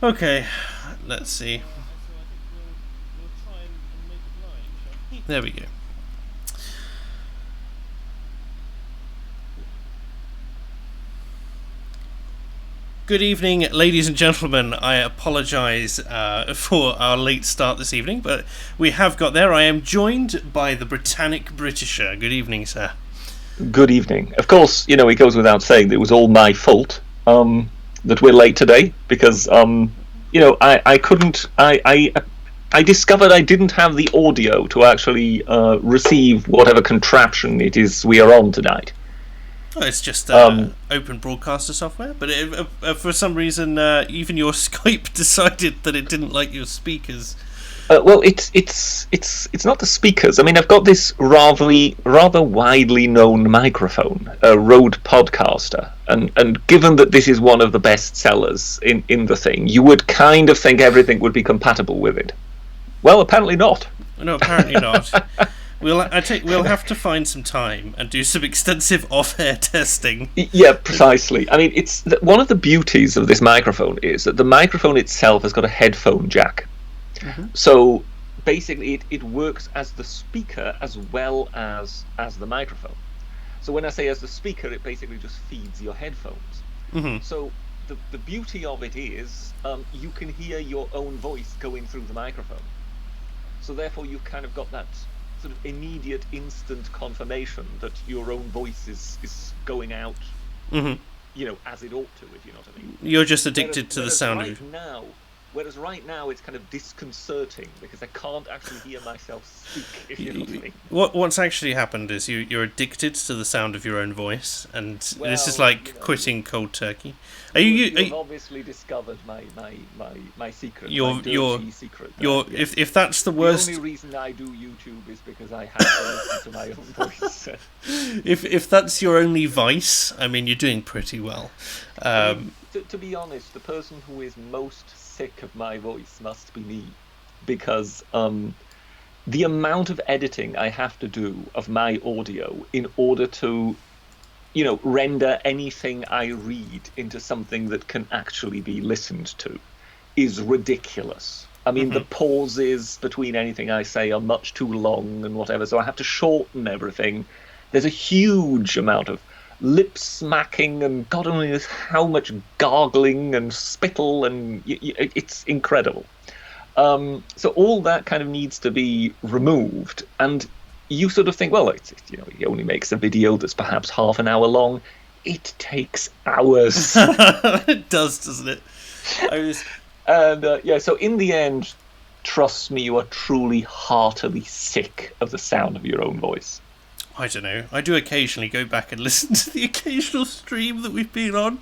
Okay, let's see. There we go. Good evening, ladies and gentlemen. I apologise for our late start this evening, but we have got there. I am joined by the Britannic Britisher. Good evening, sir. Good evening. Of course, it goes without saying that it was all my fault that we're late today because I couldn't. I discovered I didn't have the audio to actually receive whatever contraption it is we are on tonight. Oh, it's just Um, open broadcaster software, but for some reason, even your Skype decided that it didn't like your speakers. well, it's not the speakers. I mean, I've got this rather widely known microphone, a Rode Podcaster, and given that this is one of the best sellers in the thing, you would kind of think everything would be compatible with it. Well, apparently not. No, apparently not. We'll have to find some time and do some extensive off-air testing. Yeah, precisely. I mean, one of the beauties of this microphone is that the microphone itself has got a headphone jack. Mm-hmm. So basically, it works as the speaker as well as the microphone. So when I say as the speaker, it basically just feeds your headphones. Mm-hmm. So the beauty of it is you can hear your own voice going through the microphone. So therefore, you've kind of got that sort of immediate, instant confirmation that your own voice is going out, Mm-hmm. as it ought to, if you know what I mean. You're just addicted to the sound of it. Whereas right now it's kind of disconcerting because I can't actually hear myself speak, if you know what I mean. What's actually happened is you're addicted to the sound of your own voice, and this is Well, like quitting cold turkey. You've obviously discovered my secret, Your- my dirty your- secret. Yes. If that's the The worst, only reason I do YouTube is because I have to listen to my own voice. if that's your only vice, I mean, you're doing pretty well. To be honest, the person who is most sick of my voice must be me, because the amount of editing I have to do of my audio in order to, render anything I read into something that can actually be listened to is ridiculous. I mean, the pauses between anything I say are much too long and whatever, so I have to shorten everything. There's a huge amount of lip smacking and God only knows how much gargling and spittle, and it's incredible. So all that kind of needs to be removed, and you sort of think, well, he only makes a video that's perhaps half an hour long. It takes hours. It does, doesn't it? And so in the end, trust me, you are truly heartily sick of the sound of your own voice. I don't know. I do occasionally go back and listen to the occasional stream that we've been on,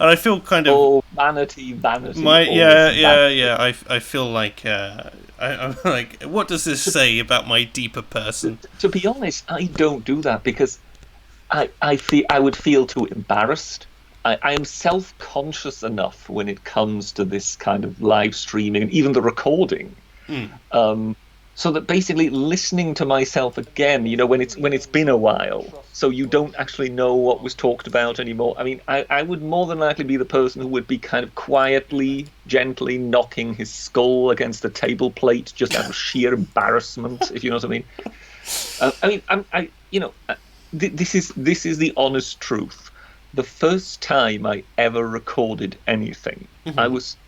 and I feel kind of vanity. I feel like I'm like, what does this say about my deeper person? To be honest, I don't do that because I would feel too embarrassed. I am self-conscious enough when it comes to this kind of live streaming, even the recording. So that basically listening to myself again, when it's been a while, so you don't actually know what was talked about anymore. I mean, I would more than likely be the person who would be kind of quietly, gently knocking his skull against the table plate just out of sheer embarrassment, if you know what I mean. This is the honest truth. The first time I ever recorded anything, I was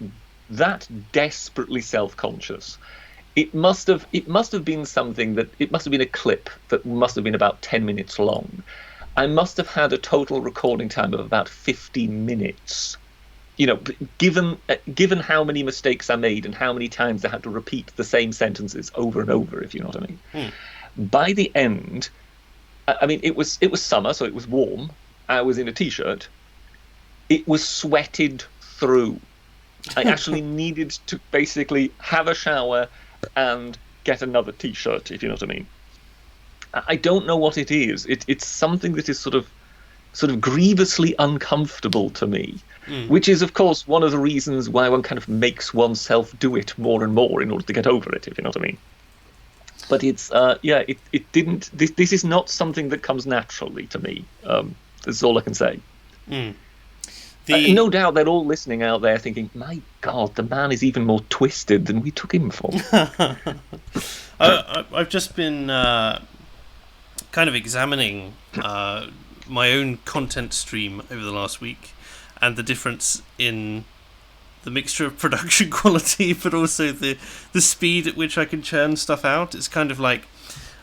that desperately self-conscious. It must have been something it must have been a clip that must have been about 10 minutes long. I must have had a total recording time of about 15 minutes. Given how many mistakes I made and how many times I had to repeat the same sentences over and over, if you know what I mean. By the end, I mean it was summer, so it was warm. I was in a t-shirt. It was sweated through. I actually needed to basically have a shower and get another t-shirt, if you know what I mean. I don't know what it is. It's something that is sort of grievously uncomfortable to me, which is, of course, one of the reasons why one kind of makes oneself do it more and more in order to get over it, if you know what I mean. But it's, it didn't. This is not something that comes naturally to me. That's all I can say. No doubt they're all listening out there thinking, my God, the man is even more twisted than we took him for. I've just been kind of examining my own content stream over the last week, and the difference in the mixture of production quality, but also the speed at which I can churn stuff out. It's kind of like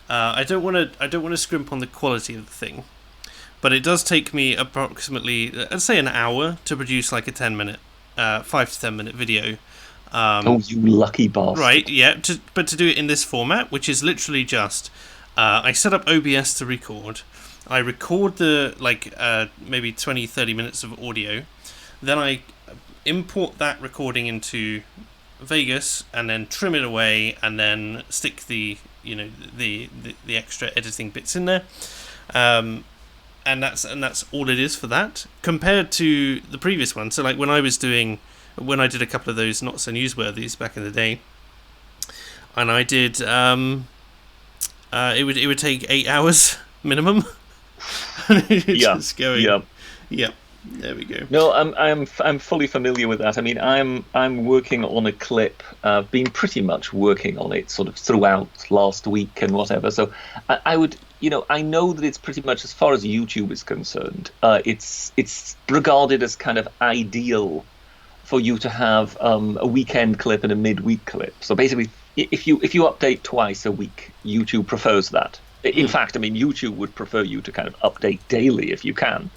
I don't want to scrimp on the quality of the thing, but it does take me approximately, let's say, an hour to produce like a 10-minute, 5 to 10-minute video. Oh, you lucky bastard! Right, yeah, but to do it in this format, which is literally just I set up OBS to record. I record the maybe 20-30 minutes of audio, then I import that recording into Vegas and then trim it away and then stick the extra editing bits in there, and that's all it is for that, compared to the previous one. So like when I did a couple of those not so newsworthies back in the day, and I did it would take 8 hours minimum. Just going, yeah. There we go. No, I'm fully familiar with that. I mean, I'm working on a clip. Been pretty much working on it sort of throughout last week and whatever. So I would, I know that it's pretty much, as far as YouTube is concerned, it's regarded as kind of ideal for you to have a weekend clip and a midweek clip. So basically, if you update twice a week, YouTube prefers that. In fact, I mean, YouTube would prefer you to kind of update daily if you can.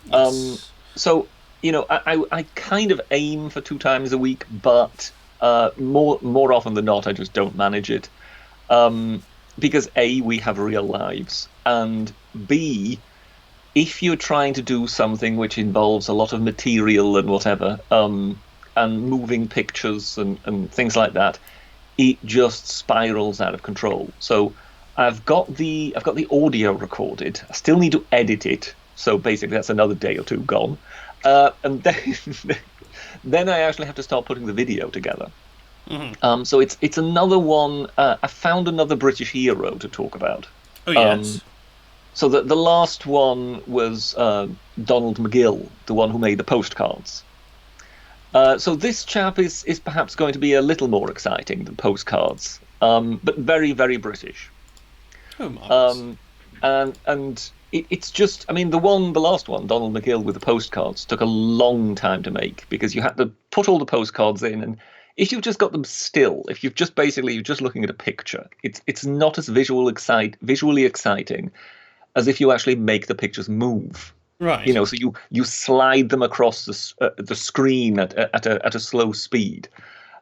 Yes. So, I kind of aim for 2 times a week, but more often than not, I just don't manage it. Because A, we have real lives, and B, if you're trying to do something which involves a lot of material and whatever, and moving pictures and things like that, it just spirals out of control. So I've got the audio recorded. I still need to edit it. So basically, that's another day or 2 gone, and then I actually have to start putting the video together. Mm-hmm. So it's another one. I found another British hero to talk about. Oh yes. So the last one was Donald McGill, the one who made the postcards. So this chap is perhaps going to be a little more exciting than postcards, but very, very British. Oh, marvelous. And it's just, I mean, the last one, Donald McGill with the postcards, took a long time to make because you had to put all the postcards in, and if you've just got them still, if you're just looking at a picture, it's not as visually exciting as if you actually make the pictures move. Right. So you slide them across the screen at a slow speed.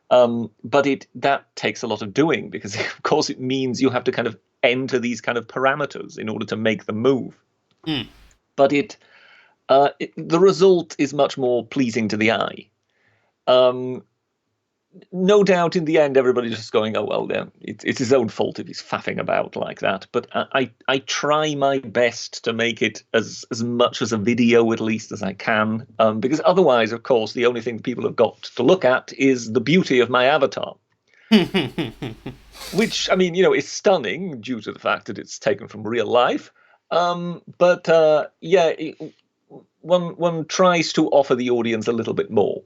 But that takes a lot of doing because, of course, it means you have to kind of enter these kind of parameters in order to make them move. But the result is much more pleasing to the eye. No doubt in the end, everybody's just going, oh, well, yeah, it's his own fault if he's faffing about like that. But I try my best to make it as much as a video, at least, as I can. Because otherwise, of course, the only thing people have got to look at is the beauty of my avatar. Which, I mean, is stunning due to the fact that it's taken from real life. But one tries to offer the audience a little bit more.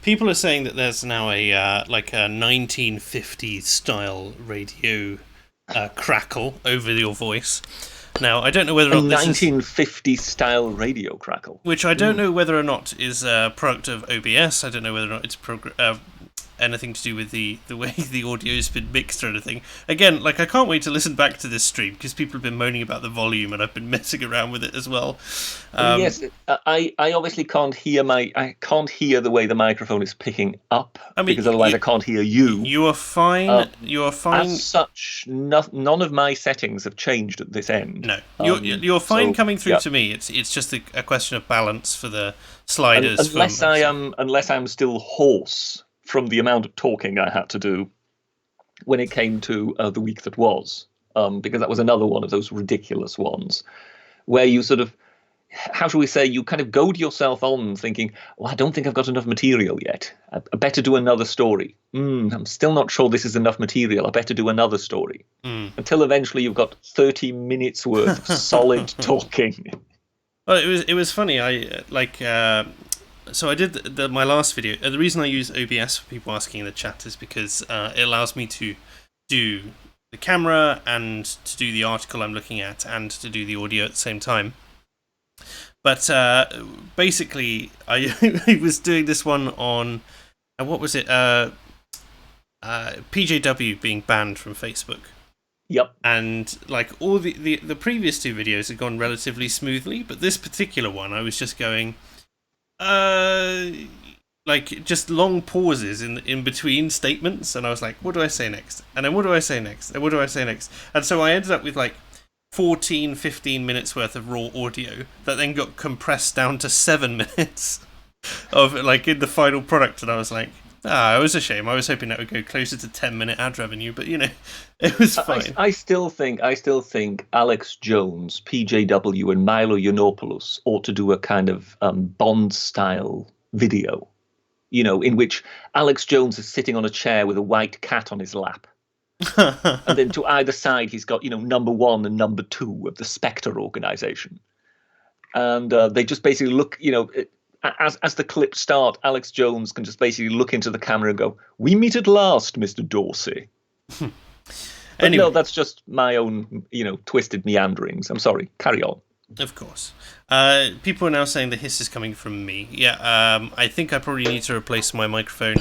People are saying that there's now a 1950s style radio crackle over your voice. Now, I don't know whether or not this 1950s style radio crackle. Which I don't know whether or not is a product of OBS. I don't know whether or not it's anything to do with the way the audio's been mixed or anything. Again, I can't wait to listen back to this stream because people have been moaning about the volume and I've been messing around with it as well. Yes, I obviously can't hear the way the microphone is picking up, because otherwise I can't hear you. You are fine. You are fine. As such, none of my settings have changed at this end. No, you're fine coming through to me. It's just a question of balance for the sliders. Unless I'm still hoarse from the amount of talking I had to do when it came to the week that was, because that was another one of those ridiculous ones where you sort of, how shall we say, you kind of goad yourself on thinking, well, I don't think I've got enough material yet. I better do another story. I'm still not sure this is enough material. I better do another story. Until eventually you've got 30 minutes worth of solid talking. Well, it was funny. So I did my last video. The reason I use OBS for people asking in the chat is because it allows me to do the camera and to do the article I'm looking at and to do the audio at the same time. But basically, I was doing this one on what was it? PJW being banned from Facebook. Yep. And like all the previous two videos had gone relatively smoothly, but this particular one, I was just going, like just long pauses in between statements, and I was like, what do I say next? And then what do I say next? And what do I say next? And so I ended up with like 15 minutes worth of raw audio that then got compressed down to 7 minutes of like in the final product, and I was like, it was a shame. I was hoping that would go closer to 10-minute ad revenue, but it was fine. I still think Alex Jones, PJW, and Milo Yiannopoulos ought to do a kind of Bond-style video, in which Alex Jones is sitting on a chair with a white cat on his lap. And then to either side, he's got, number 1 and number 2 of the Spectre organization. And they just basically look, as the clips start, Alex Jones can just basically look into the camera and go, "We meet at last, Mr. Dorsey." But anyway. No, that's just my own, twisted meanderings. I'm sorry. Carry on. Of course. People are now saying the hiss is coming from me. Yeah, I think I probably need to replace my microphone.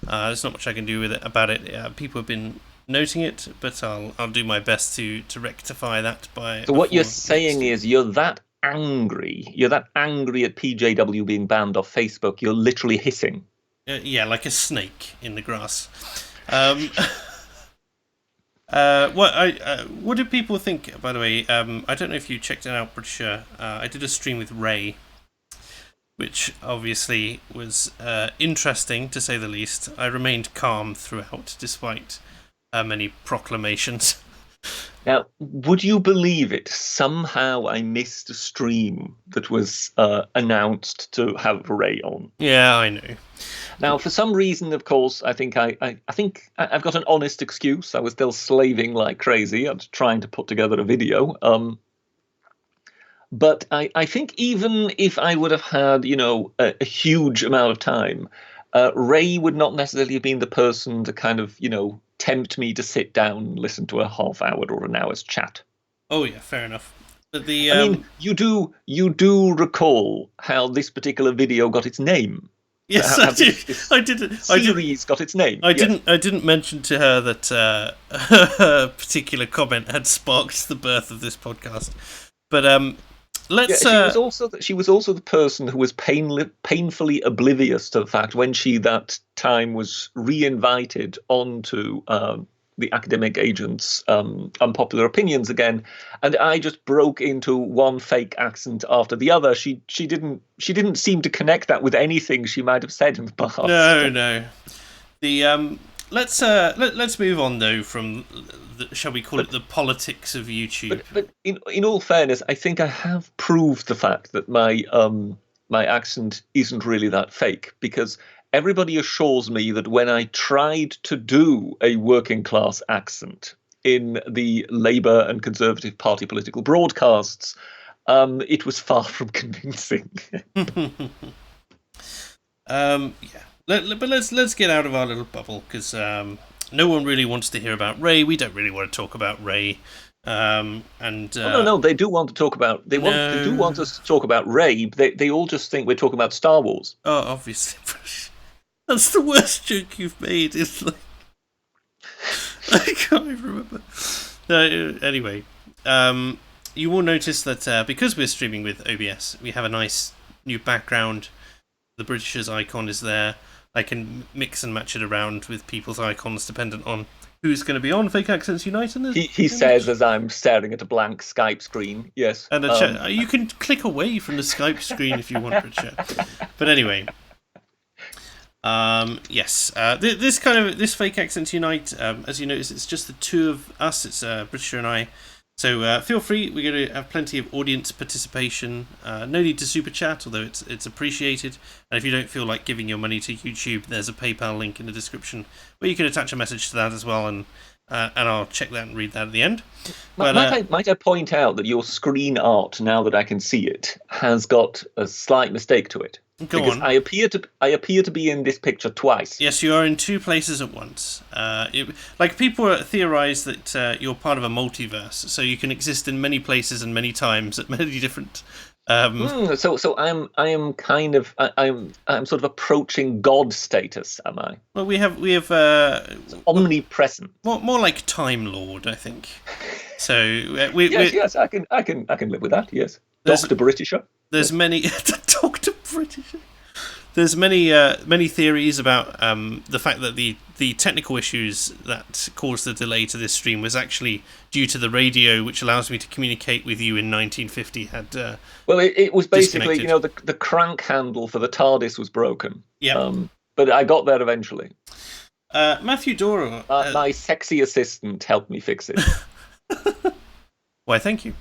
There's not much I can do with it about it. People have been noting it, but I'll do my best to rectify that by. So what you're saying is you're that angry at PJW being banned off Facebook, you're literally hissing. Yeah, like a snake in the grass. What do people think, by the way? I don't know if you checked it out, Britisher. I did a stream with Ray, which obviously was interesting, to say the least. I remained calm throughout, despite many proclamations. Now, would you believe it? Somehow I missed a stream that was announced to have Ray on. Yeah, I know. Now, for some reason, of course, I think I've got an honest excuse. I was still slaving like crazy and trying to put together a video. But I think even if I would have had, a huge amount of time, Ray would not necessarily have been the person to kind of, tempt me to sit down and listen to a half hour or an hour's chat. Oh yeah, fair enough. But I mean, you do recall how this particular video got its name. Yes, I did. Series got its name. I didn't mention to her that her particular comment had sparked the birth of this podcast. But let's. She was also the person who was painfully oblivious to the fact when she that time was re-invited onto the Academic Agent's Unpopular Opinions again, and I just broke into one fake accent after the other. She didn't seem to connect that with anything she might have said in the past. No. The let's move on though from shall we call it the politics of YouTube. But in all fairness, I think I have proved the fact that my accent isn't really that fake, because everybody assures me that when I tried to do a working class accent in the Labour and Conservative Party political broadcasts, it was far from convincing. Yeah. But let's get out of our little bubble, because no one really wants to hear about Ray. We don't really want to talk about Ray. No, they do want to talk about. They do want us to talk about Ray. They all just think we're talking about Star Wars. Oh, obviously. That's the worst joke you've made. It's like I can't even remember. Anyway, you will notice that because we're streaming with OBS, we have a nice new background. The Britisher's icon is there. I can mix and match it around with people's icons dependent on who's going to be on Fake Accents Unite. He says as I'm staring at a blank Skype screen. Yes. And you can click away from the Skype screen if you want, Britisher. But anyway. Yes. This Fake Accents Unite, as you notice, it's just the two of us. It's Britisher and I. So feel free. We're going to have plenty of audience participation. No need to super chat, although it's appreciated. And if you don't feel like giving your money to YouTube, there's a PayPal link in the description where you can attach a message to that as well. And and I'll check that and read that at the end. Might, But might I point out that your screen art, now that I can see it, has got a slight mistake to it. go Because on. I appear to be in this picture twice. Yes, you are in two places at once. Like people theorize that you're part of a multiverse, so you can exist in many places and many times at many different. So I am kind of I'm sort of approaching God status, am I? Well, we have Omnipresent. more like Time Lord, I think. So Yes, I can live with that. Yes, Doctor Britisher. There's many Doctor British. There's many theories about the fact that the technical issues that caused the delay to this stream was actually due to the radio, which allows me to communicate with you in 1950. Well, it was basically, the crank handle for the TARDIS was broken. Yeah. But I got there eventually. Matthew Dora. My sexy assistant helped me fix it. Why, thank you.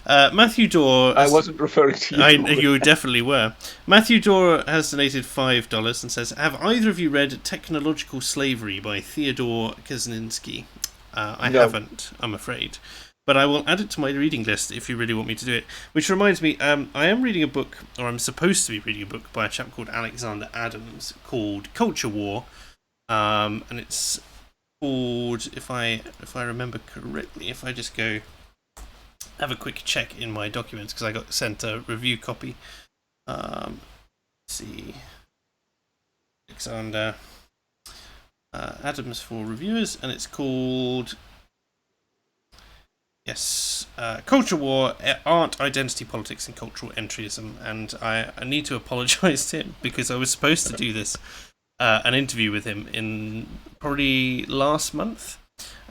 Matthew Dorr. I wasn't referring to you. You definitely were. Matthew Dorr has donated $5 and says, "Have either of you read Technological Slavery by Theodore Kaczynski?" I haven't, I'm afraid. But I will add it to my reading list if you really want me to do it. Which reminds me, I am reading a book, or I'm supposed to be reading a book by a chap called Alexander Adams called Culture War. And it's called, if I remember correctly, if I just go have a quick check in my documents, because I got sent a review copy. Let's see. Alexander Adams for reviewers, and it's called Culture War, Art, Identity Politics and Cultural Entryism. And I need to apologise to him, because I was supposed to do this an interview with him in probably last month,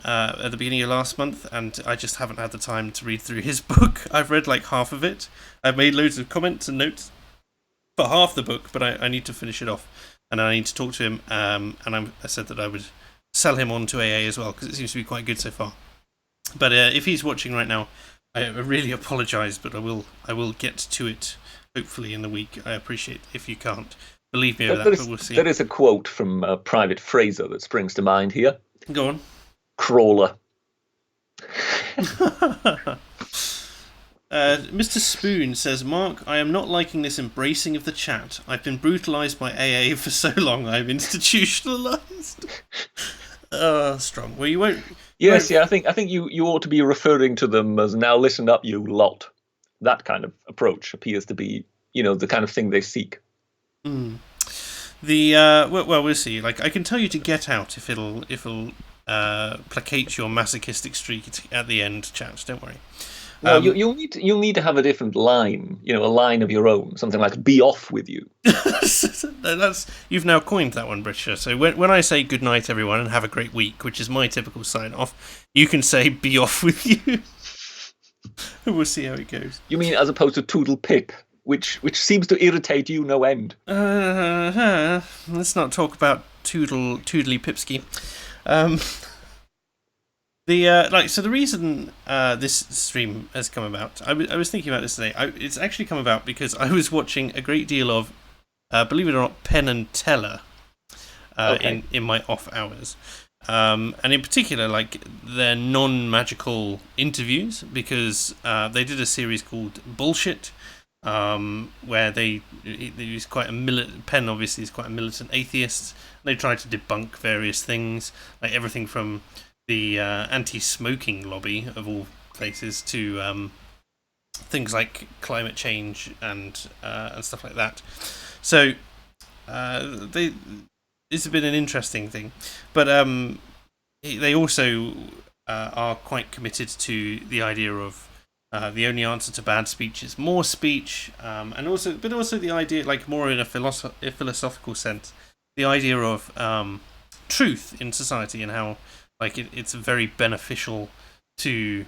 at the beginning of last month, and I just haven't had the time to read through his book. I've read like half of it. I've made loads of comments and notes for half the book, but I need to finish it off, and I need to talk to him, and I said that I would sell him on to AA as well, because it seems to be quite good so far. But if he's watching right now, I really apologise, but I will get to it hopefully in the week. I appreciate if you can't believe me over that, but we'll see. There is a quote from Private Fraser that springs to mind here. Go on. Crawler. Mr. Spoon says, "Mark, I am not liking this embracing of the chat. I've been brutalised by AA for so long, I'm institutionalised." Strong. Well, you won't. Yes, yeah. I think you ought to be referring to them as, "Now listen up, you lot." That kind of approach appears to be, the kind of thing they seek. Well, we'll see. Like, I can tell you to get out if it'll placate your masochistic streak at the end, chaps. Don't worry. No, you'll need to have a different line. A line of your own, something like "Be off with you." You've now coined that one, Britisher. So when I say good night, everyone, and have a great week, which is my typical sign off, you can say "Be off with you." We'll see how it goes. You mean as opposed to "Toodle pip," which seems to irritate you no end. Let's not talk about Toodly Pipsky. The reason this stream has come about, I was thinking about this today. It's actually come about because I was watching a great deal of, believe it or not, Penn and Teller in my off hours, and in particular, like their non-magical interviews, because they did a series called Bullshit, where they use quite a Penn obviously is quite a militant atheist. They try to debunk various things, like everything from the anti-smoking lobby of all places to things like climate change and stuff like that. So it's been an interesting thing, but they also are quite committed to the idea of the only answer to bad speech is more speech, and also the idea, like more in a philosophical sense, the idea of truth in society and how. Like it's very beneficial to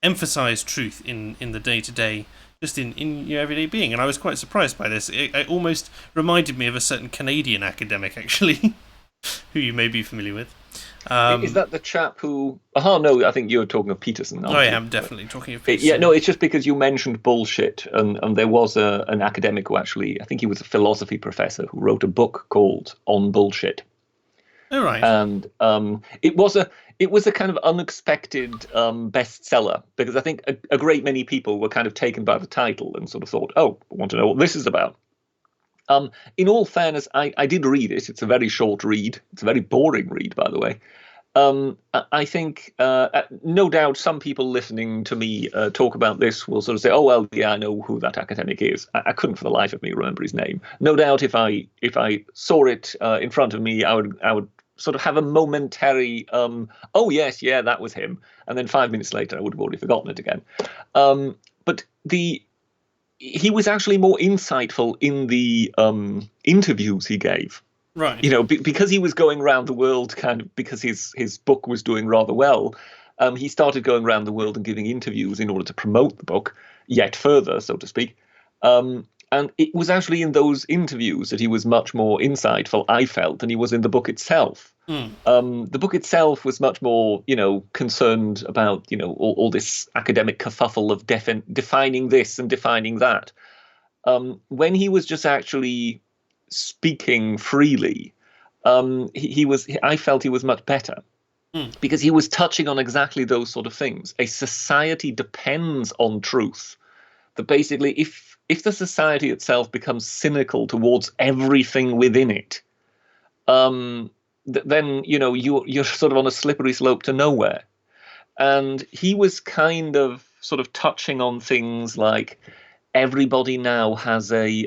emphasize truth in the day-to-day, just in your everyday being. And I was quite surprised by this. It almost reminded me of a certain Canadian academic, actually, who you may be familiar with. Is that the chap who... no, I think you're talking of Peterson. I am definitely talking of Peterson. Yeah, no, it's just because you mentioned bullshit, and there was an academic who actually, I think he was a philosophy professor, who wrote a book called On Bullshit. All right. And it was a kind of unexpected bestseller, because I think a great many people were kind of taken by the title and sort of thought, "Oh, I want to know what this is about." In all fairness, I did read it. It's a very short read. It's a very boring read, by the way. I think, no doubt, some people listening to me talk about this will sort of say, "Oh well, yeah, I know who that academic is." I couldn't for the life of me remember his name. No doubt, if I saw it in front of me, I would sort of have a momentary, "Oh yes, yeah, that was him," and then 5 minutes later, I would have already forgotten it again. But he was actually more insightful in the interviews he gave. Right. Because he was going around the world, kind of because his book was doing rather well. He started going around the world and giving interviews in order to promote the book yet further, so to speak. And it was actually in those interviews that he was much more insightful, I felt, than he was in the book itself. The book itself was much more, concerned about, all this academic kerfuffle of defining this and defining that. When he was just actually speaking freely, I felt he was much better, because he was touching on exactly those sort of things. A society depends on truth. That basically, if the society itself becomes cynical towards everything within it, then you're sort of on a slippery slope to nowhere. And he was kind of sort of touching on things like, everybody now has a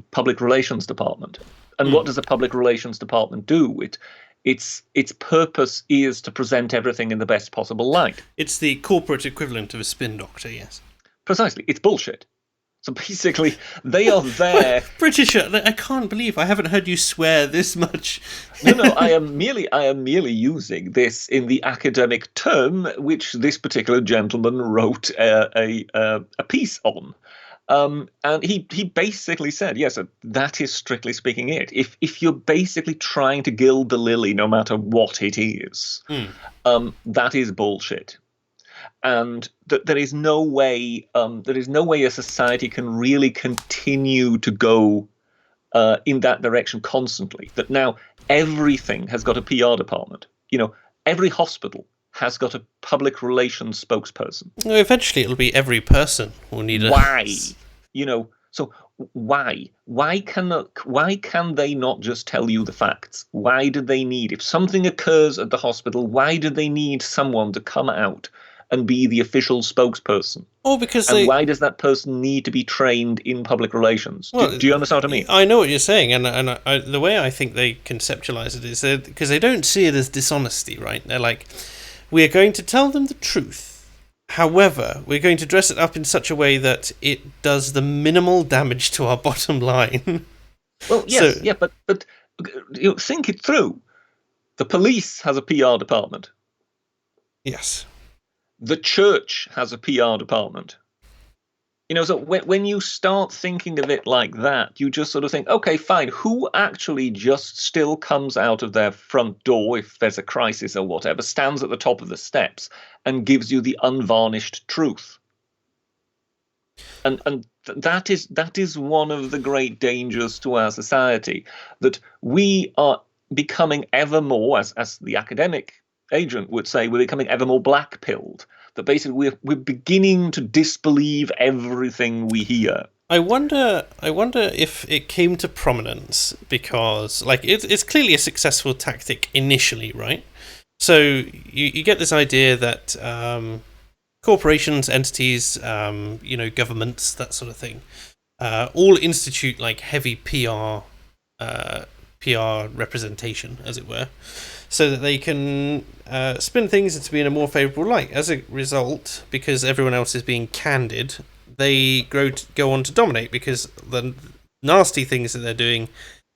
public relations department. And what does a public relations department do? Its purpose is to present everything in the best possible light. It's the corporate equivalent of a spin doctor, yes. Precisely. It's bullshit. So basically, they are there. Britisher, I can't believe I haven't heard you swear this much. No, I am merely using this in the academic term which this particular gentleman wrote a piece on. And he basically said, yes, that is strictly speaking it. If you're basically trying to gild the lily, no matter what it is, that is bullshit. And that there is no way a society can really continue to go in that direction constantly. That now everything has got a PR department. Every hospital has got a public relations spokesperson. Well, eventually, it'll be every person will need a. Why? So why? Why can they not just tell you the facts? Why do they need, if something occurs at the hospital, why do they need someone to come out and be the official spokesperson? Why does that person need to be trained in public relations? Well, do you understand what I mean? I know what you're saying, and the way I think they conceptualize it is because they don't see it as dishonesty, right? They're like, we are going to tell them the truth. However, we're going to dress it up in such a way that it does the minimal damage to our bottom line. Well, yes, but think it through. The police has a PR department. Yes. The church has a PR department. So when you start thinking of it like that, you just sort of think, okay, fine, who actually just still comes out of their front door if there's a crisis or whatever, stands at the top of the steps and gives you the unvarnished truth? And that is one of the great dangers to our society, that we are becoming ever more, as the academic agent would say, we're becoming ever more black-pilled. That basically we're beginning to disbelieve everything we hear. I wonder if it came to prominence because, like, it's clearly a successful tactic initially, right? So you get this idea that corporations, entities, governments, that sort of thing, all institute like heavy PR representation, as it were, so that they can spin things into being a more favourable light. As a result, because everyone else is being candid, they go on to dominate, because the nasty things that they're doing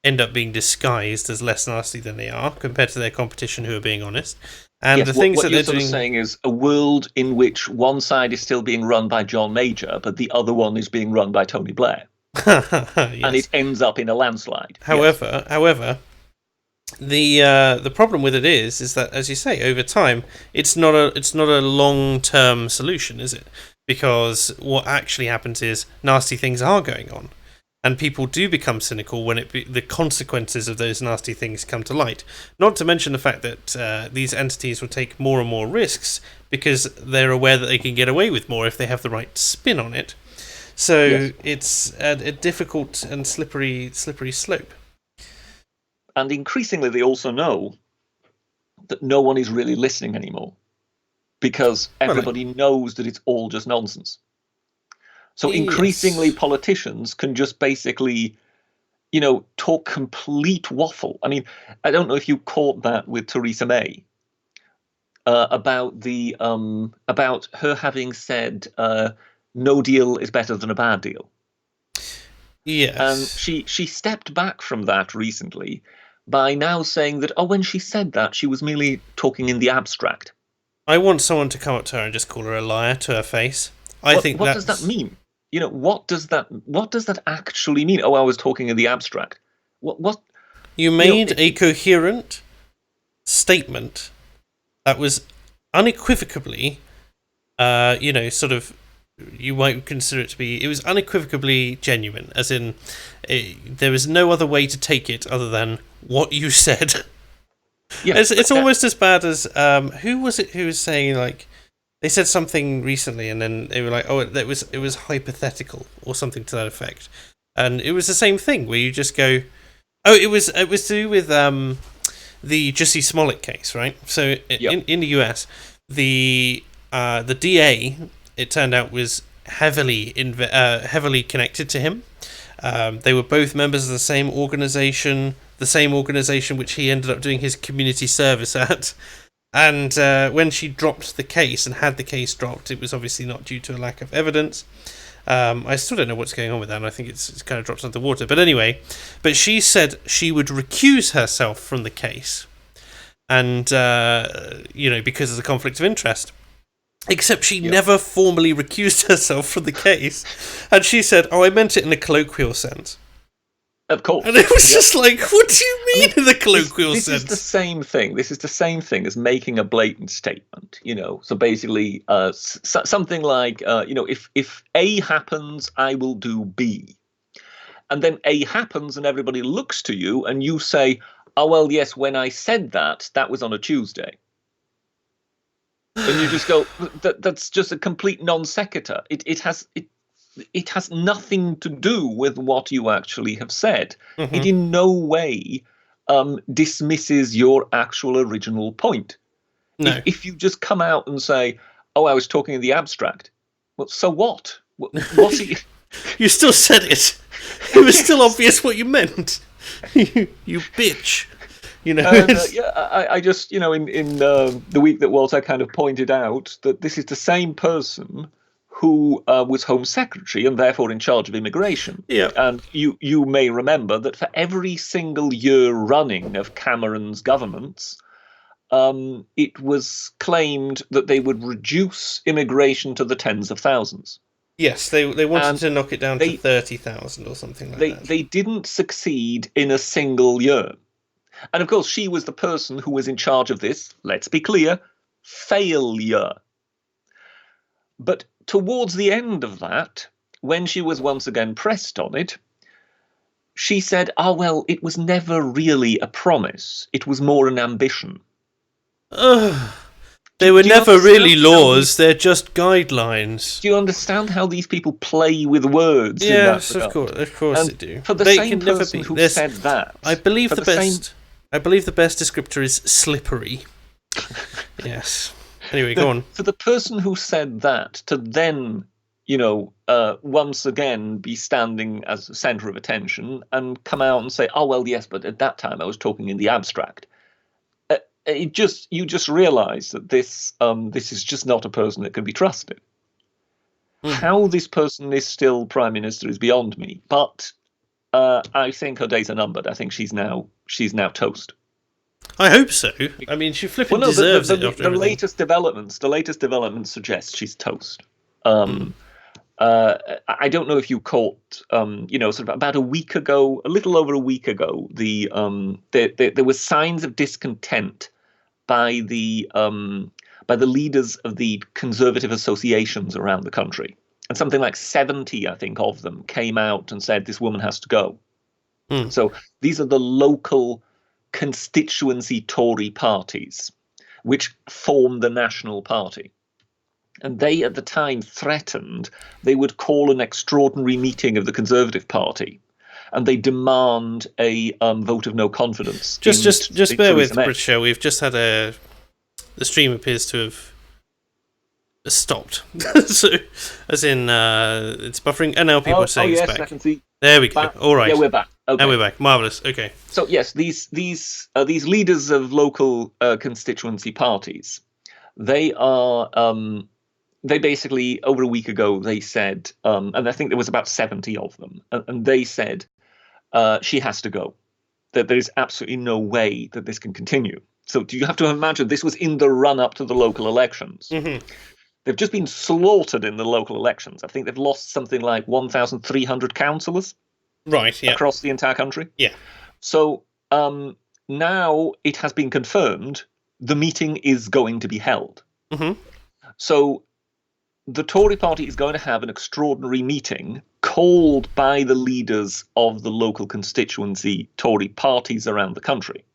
end up being disguised as less nasty than they are compared to their competition who are being honest. And yes, the things what that you're they're doing, saying is a world in which one side is still being run by John Major, but the other one is being run by Tony Blair. yes. And it ends up in a landslide. However, the problem with it is that, as you say, over time, it's not a long-term solution, is it? Because what actually happens is nasty things are going on, and people do become cynical when the consequences of those nasty things come to light. Not to mention the fact that these entities will take more and more risks because they're aware that they can get away with more if they have the right spin on it. So Yes. it's a difficult and slippery slope. And increasingly, they also know that no one is really listening anymore because everybody knows that it's all just nonsense. So increasingly, Yes. politicians can just basically, talk complete waffle. I mean, I don't know if you caught that with Theresa May about her having said no deal is better than a bad deal. And Yes. she stepped back from that recently by now saying that, when she said that, she was merely talking in the abstract. I want someone to come up to her and just call her a liar to her face. I think What does that that's... mean? What does that actually mean? Oh, I was talking in the abstract. What You made a coherent statement that was unequivocally, sort of, you might consider it to be, it was unequivocally genuine, as in, there was no other way to take it other than what you said. Yeah, It's almost as bad as, who was it who was saying, like, they said something recently and then they were like, oh, it was hypothetical or something to that effect. And it was the same thing where you just go, oh, it was to do with the Jussie Smollett case, right? So in the US, the DA, it turned out, was heavily connected to him. They were both members of the same organization which he ended up doing his community service at. And when she dropped the case and had the case dropped, it was obviously not due to a lack of evidence. I still don't know what's going on with that, and I think it's kind of dropped under the water. But anyway, she said she would recuse herself from the case, and because of the conflict of interest. Except she never formally recused herself from the case, and she said, "Oh, I meant it in a colloquial sense." Of course. And it was just like, what do you mean in the colloquial sense? This is the same thing. This is the same thing as making a blatant statement, So basically, something like, if A happens, I will do B. And then A happens and everybody looks to you and you say, oh, well, yes, when I said that was on a Tuesday. And you just go, that's just a complete non sequitur. It has nothing to do with what you actually have said. Mm-hmm. It in no way dismisses your actual original point. No. If you just come out and say, oh, I was talking in the abstract, well, so what? You still said it. It was still obvious what you meant. You bitch. I just, in the week that was, I kind of pointed out that this is the same person who was Home Secretary and therefore in charge of immigration. Yeah. And you may remember that for every single year running of Cameron's governments, it was claimed that they would reduce immigration to the tens of thousands. Yes, they wanted to knock it down to 30,000 or something like that. They didn't succeed in a single year. And of course, she was the person who was in charge of this, let's be clear, failure. But towards the end of that, when she was once again pressed on it, she said, well, it was never really a promise. It was more an ambition. They were never really laws. They're just guidelines. Do you understand how these people play with words? Yes, of course they do. For the same person who said that, I believe the best descriptor is slippery. Yes. Anyway, go on. For the person who said that to then, once again be standing as a centre of attention and come out and say, oh, well, yes, but at that time I was talking in the abstract. You just realise that this is just not a person that can be trusted. How this person is still Prime Minister is beyond me. But I think her days are numbered. I think she's now toast. I hope so. I mean, she flipping deserves it. After the latest developments suggest she's toast. I don't know if you caught, sort of about a week ago, a little over a week ago, there were signs of discontent by the leaders of the conservative associations around the country. and something like 70, I think, of them came out and said this woman has to go. So these are the local constituency Tory parties, which form the National Party. And they, at the time, threatened they would call an extraordinary meeting of the Conservative Party, and they demand a vote of no confidence. Just bear with, British. We've just had the stream appears to have stopped. So, as in, it's buffering, and now people are saying it's back. I can see. There we go. Back. All right. Yeah, we're back. Okay. Now we're back. Marvellous. Okay. So yes, these leaders of local constituency parties, they are they basically, over a week ago, they said, and I think there was about 70 of them, and they said she has to go, that there is absolutely no way that this can continue. So do you have to imagine this was in the run up to the local elections? Mm-hmm. They've just been slaughtered in the local elections. I think they've lost something like 1,300 councillors across the entire country. Yeah. So now it has been confirmed the meeting is going to be held. Mm-hmm. So the Tory party is going to have an extraordinary meeting called by the leaders of the local constituency Tory parties around the country.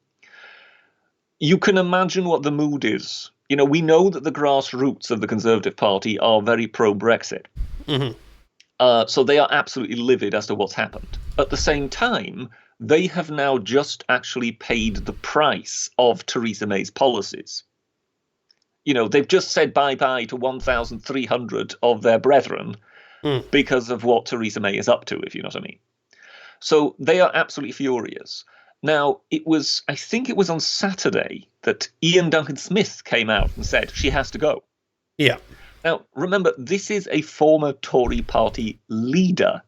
You can imagine what the mood is. You know, we know that the grassroots of the Conservative Party are very pro-Brexit. Mm-hmm. So they are absolutely livid as to what's happened. At the same time, they have now just actually paid the price of Theresa May's policies. You know, they've just said bye-bye to 1,300 of their brethren because of what Theresa May is up to, if you know what I mean. So they are absolutely furious. Now, I think it was on Saturday that Ian Duncan Smith came out and said she has to go. Yeah. Now, remember, this is a former Tory party leader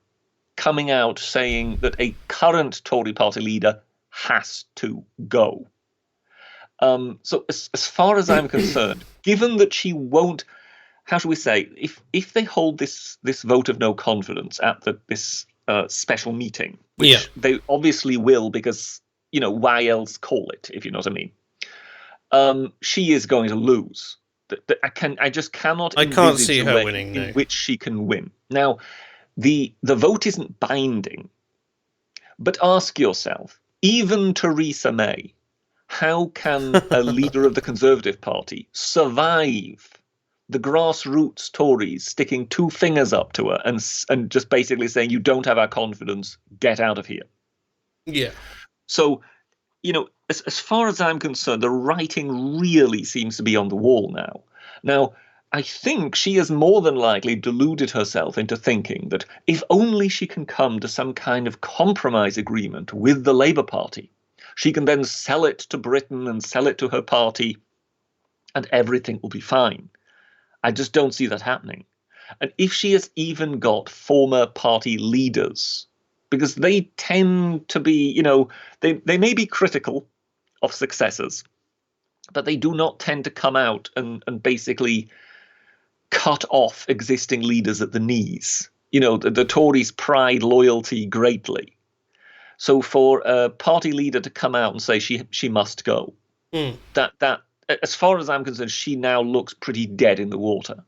coming out saying that a current Tory party leader has to go. So as far as I'm concerned, given that she won't, how shall we say, if they hold this vote of no confidence at this special meeting, which they obviously will, because, you know, why else call it, if you know what I mean? She is going to lose. I just cannot. I can't see her winning, in which she can win. Now, the vote isn't binding, but ask yourself, even Theresa May, how can a leader of the Conservative Party survive the grassroots Tories sticking two fingers up to her and just basically saying, you don't have our confidence, get out of here? Yeah. So, you know, as far as I'm concerned, the writing really seems to be on the wall now. Now, I think she has more than likely deluded herself into thinking that if only she can come to some kind of compromise agreement with the Labour Party, she can then sell it to Britain and sell it to her party, and everything will be fine. I just don't see that happening. And if she has even got former party leaders, because they tend to be, you know, they may be critical of successors, but they do not tend to come out and basically cut off existing leaders at the knees. You know, the Tories pride loyalty greatly. So for a party leader to come out and say she must go, that as far as I'm concerned, she now looks pretty dead in the water.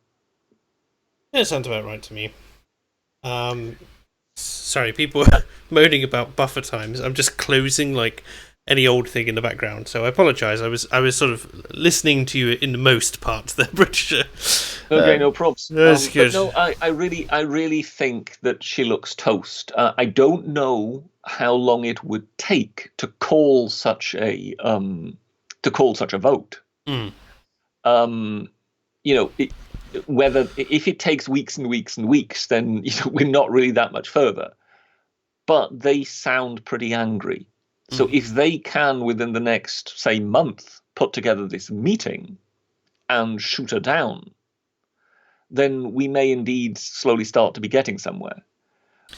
Yeah, sounds about right to me. Sorry, people are moaning about buffer times. I'm just closing like any old thing in the background, so I apologise. I was sort of listening to you in the most part there, British. Okay, no problems. That's good. But no, I really think that she looks toast. I don't know how long it would take to call such a vote. You know, whether if it takes weeks and weeks and weeks, then, you know, we're not really that much further. But they sound pretty angry. So if they can, within the next, say, month, put together this meeting and shoot her down, then we may indeed slowly start to be getting somewhere.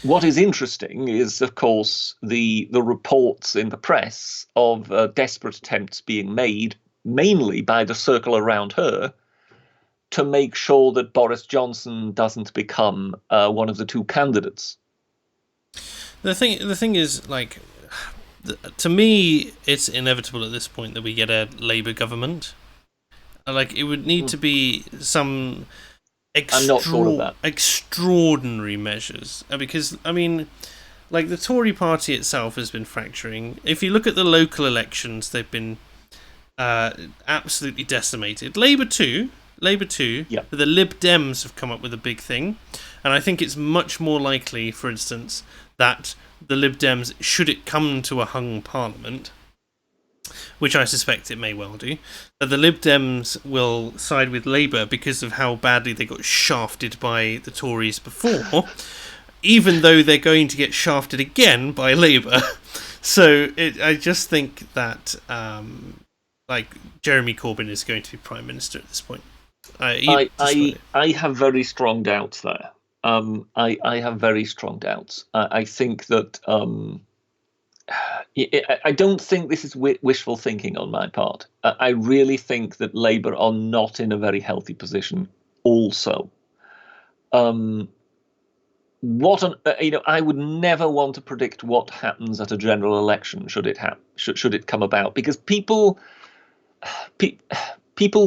What is interesting is, of course, the reports in the press of desperate attempts being made, mainly by the circle around her, to make sure that Boris Johnson doesn't become one of the two candidates. The thing is, like, to me, it's inevitable at this point that we get a Labour government. Like, it would need to be some I'm not sure of that. extraordinary measures. Because, I mean, like, the Tory party itself has been fracturing. If you look at the local elections, they've been absolutely decimated. Labour too, Yeah. but the Lib Dems have come up with a big thing. And I think it's much more likely, for instance, that the Lib Dems, should it come to a hung parliament, which I suspect it may well do, that the Lib Dems will side with Labour because of how badly they got shafted by the Tories before, even though they're going to get shafted again by Labour. So I just think that Jeremy Corbyn is going to be Prime Minister at this point. I have very strong doubts there. I have very strong doubts. I think that I don't think this is wishful thinking on my part. I really think that Labour are not in a very healthy position. Also, I would never want to predict what happens at a general election should it come about, because people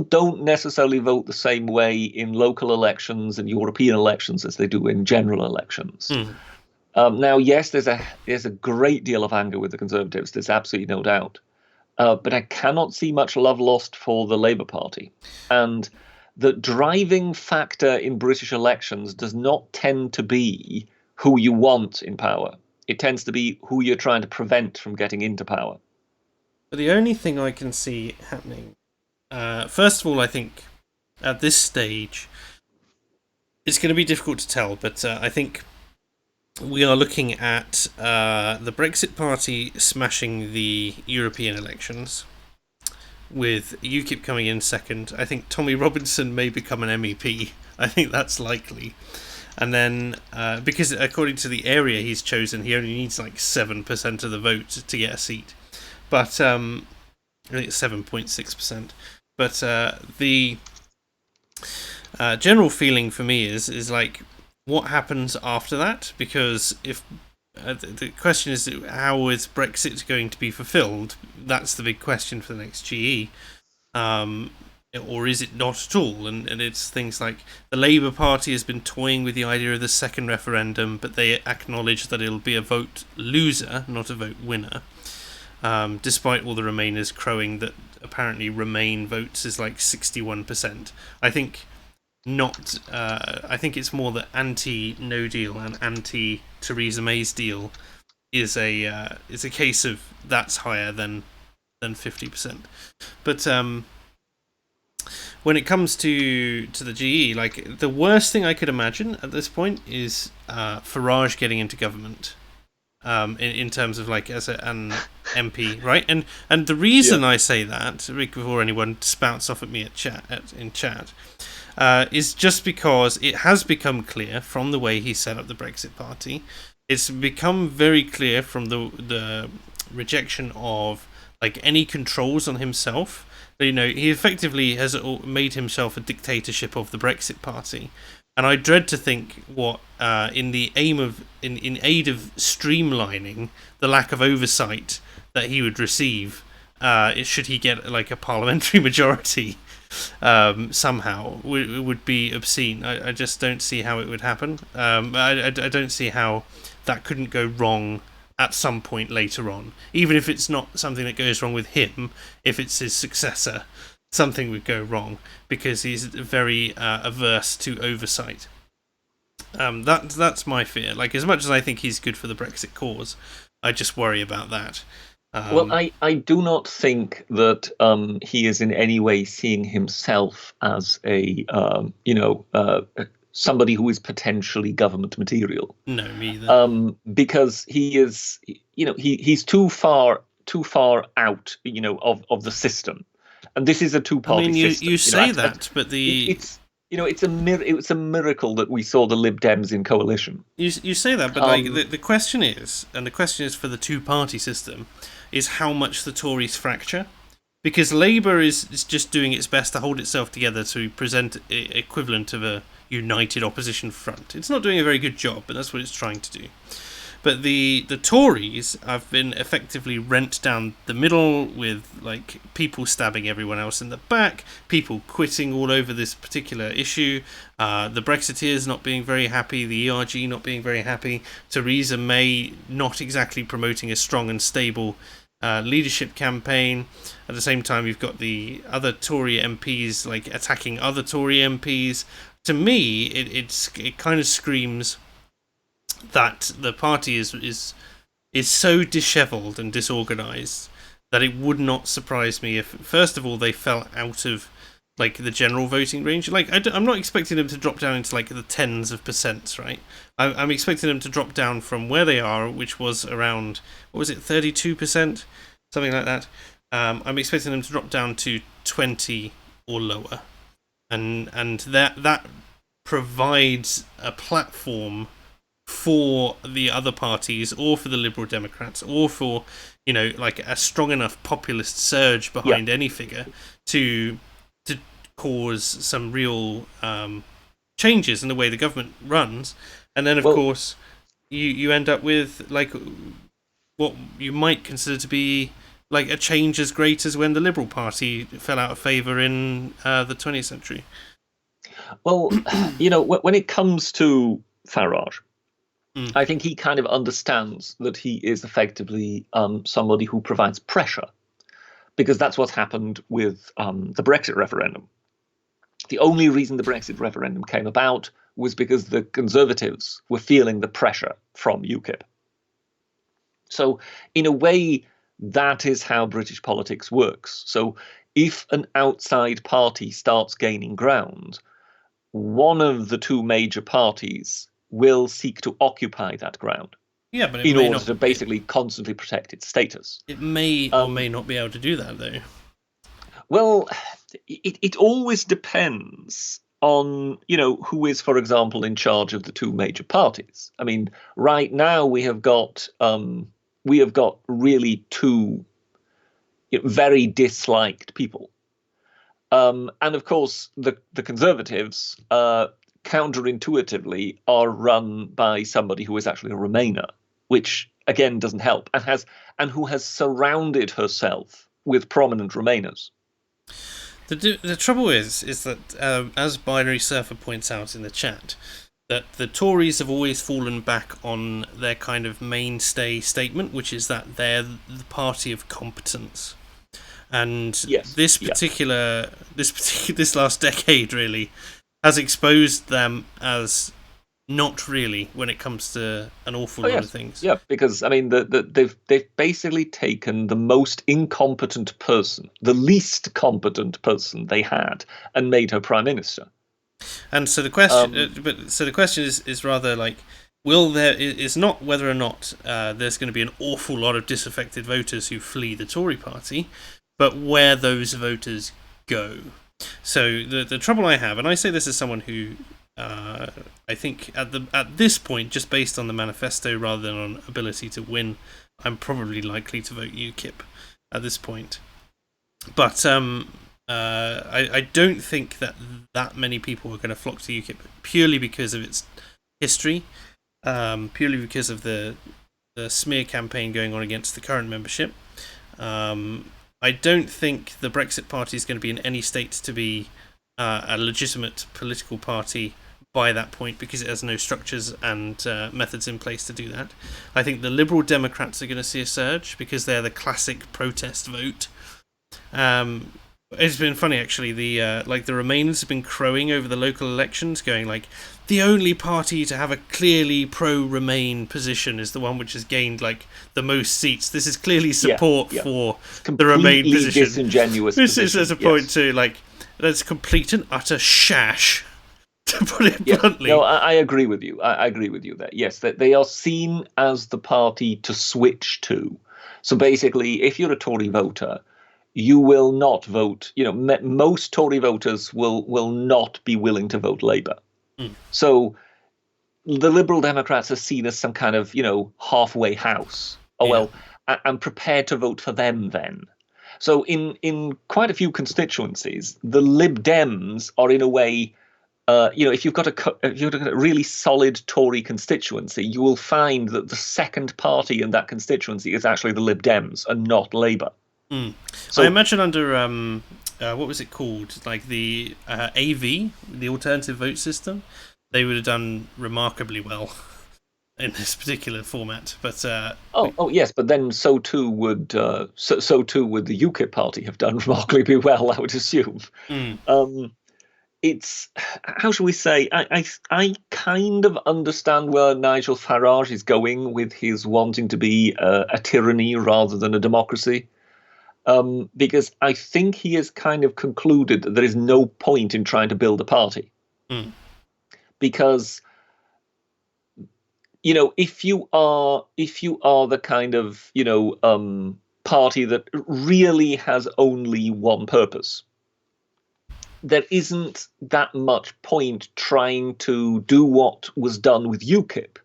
don't necessarily vote the same way in local elections and European elections as they do in general elections. Now, yes, there's a great deal of anger with the Conservatives. There's absolutely no doubt. But I cannot see much love lost for the Labour Party. And the driving factor in British elections does not tend to be who you want in power. It tends to be who you're trying to prevent from getting into power. But the only thing I can see happening, first of all, I think at this stage, it's going to be difficult to tell, but I think we are looking at the Brexit Party smashing the European elections, with UKIP coming in second. I think Tommy Robinson may become an MEP. I think that's likely. And then, because according to the area he's chosen, he only needs like 7% of the vote to get a seat. But I think it's 7.6%. But the general feeling for me is like, what happens after that? Because if the question is, how is Brexit going to be fulfilled? That's the big question for the next GE. Or is it not at all? And it's things like the Labour Party has been toying with the idea of the second referendum, but they acknowledge that it'll be a vote loser, not a vote winner. Despite all the Remainers crowing that apparently Remain votes is like 61%. I think not. I think it's more that anti-No Deal and anti-Theresa May's deal is a case of that's higher than 50%. But when it comes to the GE, like, the worst thing I could imagine at this point is Farage getting into government. In terms of like as an MP, right? And the reason I say that, before anyone spouts off at me in chat, is just because it has become clear from the way he set up the Brexit Party. It's become very clear from the rejection of like any controls on himself. You know, he effectively has made himself a dictatorship of the Brexit Party. And I dread to think what, in aid of streamlining the lack of oversight that he would receive, should he get like a parliamentary majority, somehow, would be obscene. I just don't see how it would happen. I don't see how that couldn't go wrong at some point later on. Even if it's not something that goes wrong with him, if it's his successor, something would go wrong, because he's very averse to oversight. That's my fear. Like, as much as I think he's good for the Brexit cause, I just worry about that. Well, I do not think that he is in any way seeing himself as a somebody who is potentially government material. No, me either. Because he is, he's too far out, of the system. And this is a two-party system. You say that, but it's a miracle that we saw the Lib Dems in coalition. You say that, but the question is, and the question is for the two-party system, is how much the Tories fracture. Because Labour is just doing its best to hold itself together to present equivalent of a united opposition front. It's not doing a very good job, but that's what it's trying to do. But the Tories have been effectively rent down the middle, with like people stabbing everyone else in the back, people quitting all over this particular issue, the Brexiteers not being very happy, the ERG not being very happy, Theresa May not exactly promoting a strong and stable leadership campaign. At the same time, you've got the other Tory MPs like attacking other Tory MPs. To me, it kind of screams that the party is so dishevelled and disorganised that it would not surprise me if, first of all, they fell out of like the general voting range. Like I'm not expecting them to drop down into like the tens of percents, right? I'm expecting them to drop down from where they are, which was around, what was it, 32%, something like that. I'm expecting them to drop down to 20 or lower, and that provides a platform for the other parties, or for the Liberal Democrats, or for, you know, like a strong enough populist surge behind any figure to cause some real changes in the way the government runs. And then, of course, you end up with like what you might consider to be like a change as great as when the Liberal Party fell out of favour in the 20th century. Well, you know, when it comes to Farage, I think he kind of understands that he is effectively somebody who provides pressure, because that's what's happened with the Brexit referendum. The only reason the Brexit referendum came about was because the Conservatives were feeling the pressure from UKIP. So, in a way, that is how British politics works. So, if an outside party starts gaining ground, one of the two major parties will seek to occupy that ground. Yeah, but in order to basically constantly protect its status. It may or may not be able to do that, though. Well, it always depends on, you know, who is, for example, in charge of the two major parties. I mean, right now we have got really two very disliked people, and of course the Conservatives, counterintuitively, are run by somebody who is actually a Remainer, which again doesn't help, and who has surrounded herself with prominent Remainers. The trouble is that, as Binary Surfer points out in the chat, that the Tories have always fallen back on their kind of mainstay statement, which is that they're the party of competence. And this last decade really has exposed them as not really when it comes to an awful lot of things. Yeah, because I mean, they've basically taken the most incompetent person, the least competent person they had, and made her prime minister. And so the question, is rather like, is not whether or not there's going to be an awful lot of disaffected voters who flee the Tory party, but where those voters go. So the trouble I have, and I say this as someone who I think at this point, just based on the manifesto rather than on ability to win, I'm probably likely to vote UKIP at this point. But I don't think that many people are going to flock to UKIP purely because of its history, purely because of the smear campaign going on against the current membership. I don't think the Brexit Party is going to be in any state to be a legitimate political party by that point, because it has no structures and methods in place to do that. I think the Liberal Democrats are going to see a surge because they're the classic protest vote. It's been funny actually. The Remainers have been crowing over the local elections, going like, the only party to have a clearly pro-Remain position is the one which has gained like the most seats. This is clearly support for the Remain position. Disingenuous. This is as a point to like, that's complete and utter shash, to put it bluntly. No, I agree with you. I agree with you there. Yes, that they are seen as the party to switch to. So basically, if you're a Tory voter, you will not vote. You know, most Tory voters will not be willing to vote Labour. So the Liberal Democrats are seen as some kind of, you know, halfway house. I'm prepared to vote for them then. So in quite a few constituencies, the Lib Dems are in a way if you've got a really solid Tory constituency, you will find that the second party in that constituency is actually the Lib Dems and not Labour. So, I imagine under what was it called, like the AV, the alternative vote system, they would have done remarkably well in this particular format. But yes, but then so too would the UKIP party have done remarkably well, I would assume. It's, how shall we say, I kind of understand where Nigel Farage is going with his wanting to be a tyranny rather than a democracy, because I think he has kind of concluded that there is no point in trying to build a party, because if you are the kind of party that really has only one purpose, there isn't that much point trying to do what was done with UKIP,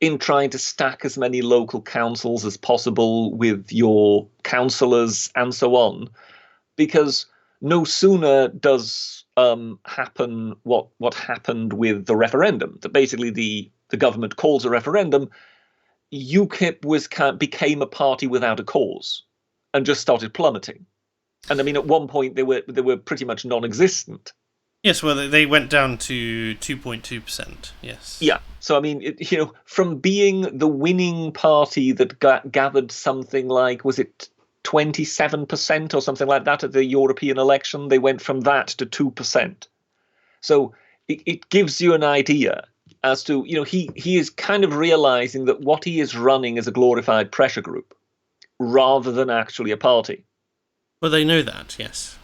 in trying to stack as many local councils as possible with your councillors and so on, because no sooner does happen what happened with the referendum, that basically the government calls a referendum, UKIP became a party without a cause and just started plummeting. And I mean, at one point they were pretty much non-existent. Yes, well, they went down to 2.2%. Yes. Yeah. So I mean, from being the winning party that gathered something like, was it 27% or something like that at the European election, they went from that to 2%. So it gives you an idea as to, he is kind of realizing that what he is running is a glorified pressure group rather than actually a party. Well, they know that, yes.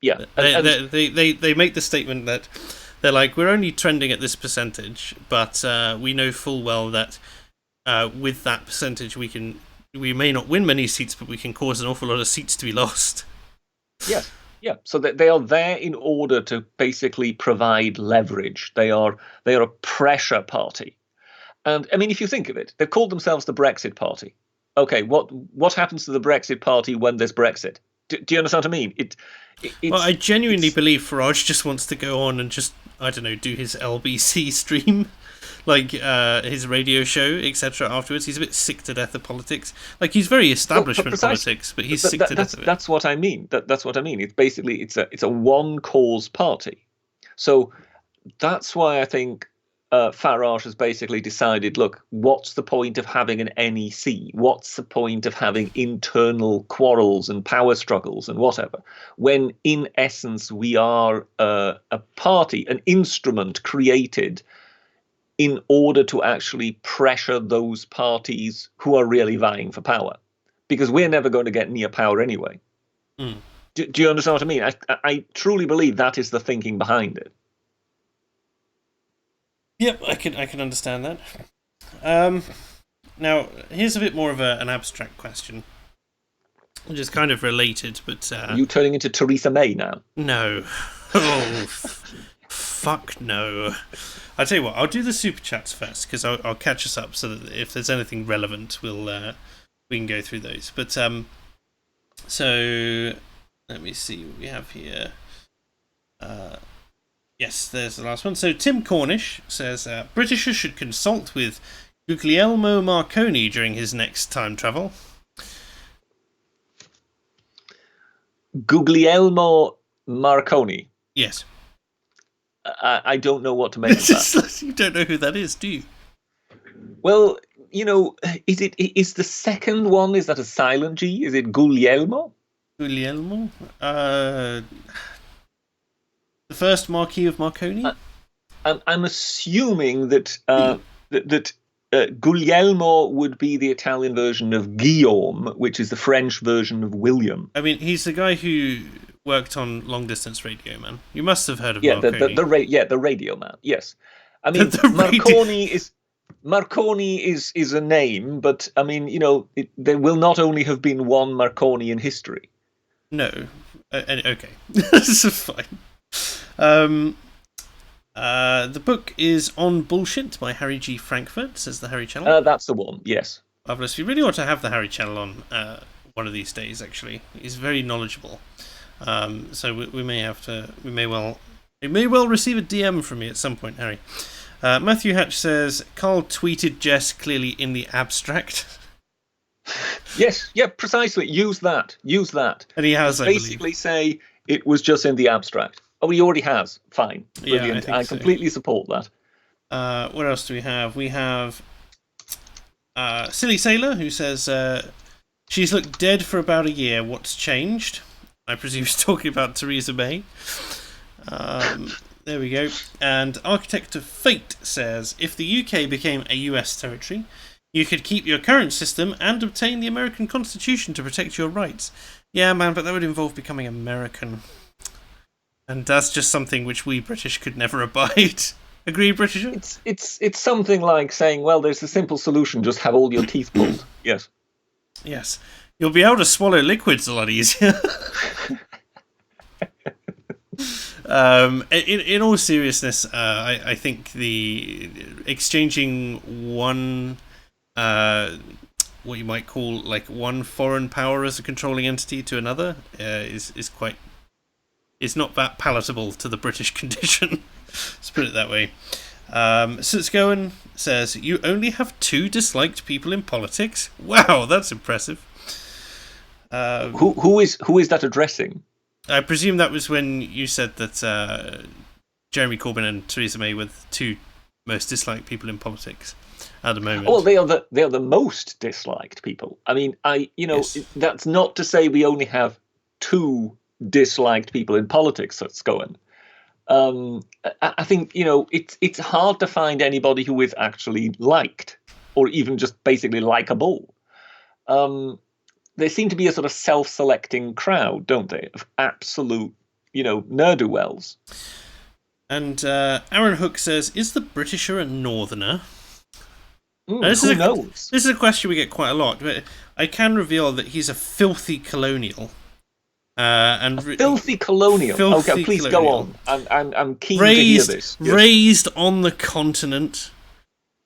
Yeah. They make the statement that they're like, we're only trending at this percentage, but we know full well that with that percentage we may not win many seats, but we can cause an awful lot of seats to be lost. Yes. Yeah. So they are there in order to basically provide leverage. They are a pressure party. And I mean, if you think of it, they've called themselves the Brexit Party. Okay, what happens to the Brexit Party when there's Brexit? Do you understand what I mean? Well, I genuinely believe Farage just wants to go on and just, I don't know, do his LBC stream, like his radio show, etc. afterwards. He's a bit sick to death of politics. Like, he's very establishment politics, but he's sick to death of it. That's what I mean. That's what I mean. It's basically, it's a one-cause party. So that's why I think Farage has basically decided, look, what's the point of having an NEC? What's the point of having internal quarrels and power struggles and whatever, when in essence we are a party, an instrument created in order to actually pressure those parties who are really vying for power, because we're never going to get near power anyway. Do you understand what I mean? I truly believe that is the thinking behind it. Yep, I can understand that. Now, here's a bit more of an abstract question, which is kind of related, but... Are you turning into Theresa May now? No. Oh, fuck no. I'll tell you what, I'll do the super chats first, because I'll catch us up, so that if there's anything relevant, we can go through those. But, so, let me see what we have here. Yes, there's the last one. So Tim Cornish says, Britishers should consult with Guglielmo Marconi during his next time travel. Guglielmo Marconi? Yes. I don't know what to make of that. You don't know who that is, do you? Well, is the second one, is that a silent G? Is it Guglielmo? Guglielmo? The first Marquis of Marconi? I'm assuming that Guglielmo would be the Italian version of Guillaume, which is the French version of William. I mean, he's the guy who worked on Long Distance Radio Man. You must have heard of Marconi. The Radio Man. Yes, I mean Marconi is a name, but I mean, there will not only have been one Marconi in history. No, okay, this is fine. The book is On Bullshit by Harry G. Frankfurt, says the Harry Channel. That's the one, yes. Marvellous. We really want to have the Harry Channel on one of these days, actually. He's very knowledgeable. So we may well You may well receive a DM from me at some point, Harry. Matthew Hatch says, Carl tweeted Jess clearly in the abstract. Yes, yeah, precisely. Use that. And he has, just I basically believe. say it was just in the abstract. Oh, he already has. Fine. Brilliant. Yeah, I think so. completely support that. What else do we have? We have Silly Sailor, who says, she's looked dead for about a year. What's changed? I presume he's talking about Theresa May. There we go. And Architect of Fate says, if the UK became a US territory, you could keep your current system and obtain the American Constitution to protect your rights. Yeah, man, but that would involve becoming American. And that's just something which we British could never abide. Agree, Britisher? It's something like saying, well, there's a simple solution, just have all your teeth pulled. Yes. Yes. You'll be able to swallow liquids a lot easier. In all seriousness, I think the exchanging one, what you might call like one foreign power as a controlling entity to another, is not that palatable to the British condition. Let's put it that way. Sutsgoen says, you only have 2 disliked people in politics? Wow, that's impressive. Who is that addressing? I presume that was when you said that Jeremy Corbyn and Theresa May were the 2 most disliked people in politics at the moment. Well, they are the most disliked people. I mean, yes. That's not to say we only have 2 disliked people in politics. That's going. I think it's hard to find anybody who is actually liked or even just basically likable. They seem to be a sort of self-selecting crowd, don't they? Of absolute, ne'er-do-wells. And Aaron Hook says, is the Britisher a northerner? Who knows? This is a question we get quite a lot. But I can reveal that he's a filthy colonial. Filthy colonial. Okay, please colonial. Go on. I'm keen to hear this. Yes. Raised on the continent.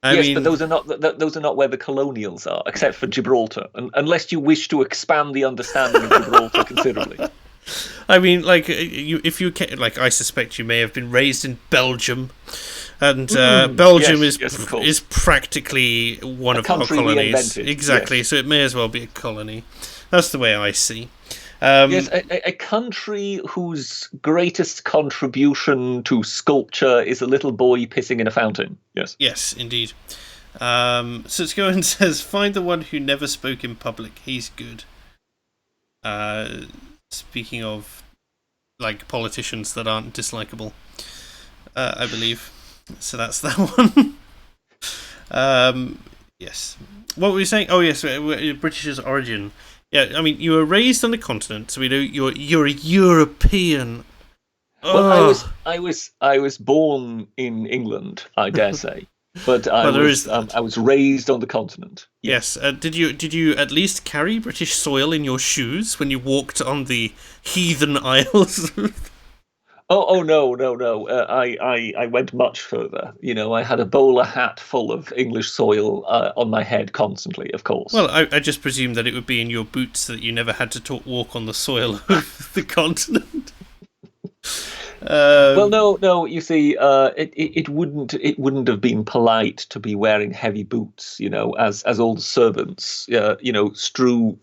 I mean, but those are not where the colonials are, except for Gibraltar, unless you wish to expand the understanding of Gibraltar considerably. I mean, like I suspect you may have been raised in Belgium, and Belgium is practically one of our colonies. Exactly, yes. So it may as well be a colony. That's the way I see. Yes, a country whose greatest contribution to sculpture is a little boy pissing in a fountain. Yes. Yes, indeed. So let's go and says, find the one who never spoke in public. He's good. Speaking of, like, politicians that aren't dislikable, I believe. So that's that one. Yes. What were you saying? Oh, yes, British's origin. Yeah, I mean, you were raised on the continent, so we know you're a European. Well, I was born in England, I dare say, but I was raised on the continent. Yes. Did you at least carry British soil in your shoes when you walked on the heathen isles? Oh no! I went much further. I had a bowler hat full of English soil on my head constantly, of course. Well, I just presumed that it would be in your boots so that you never had to walk on the soil of the continent. Well, no. You see, it wouldn't have been polite to be wearing heavy boots. As all the servants, strew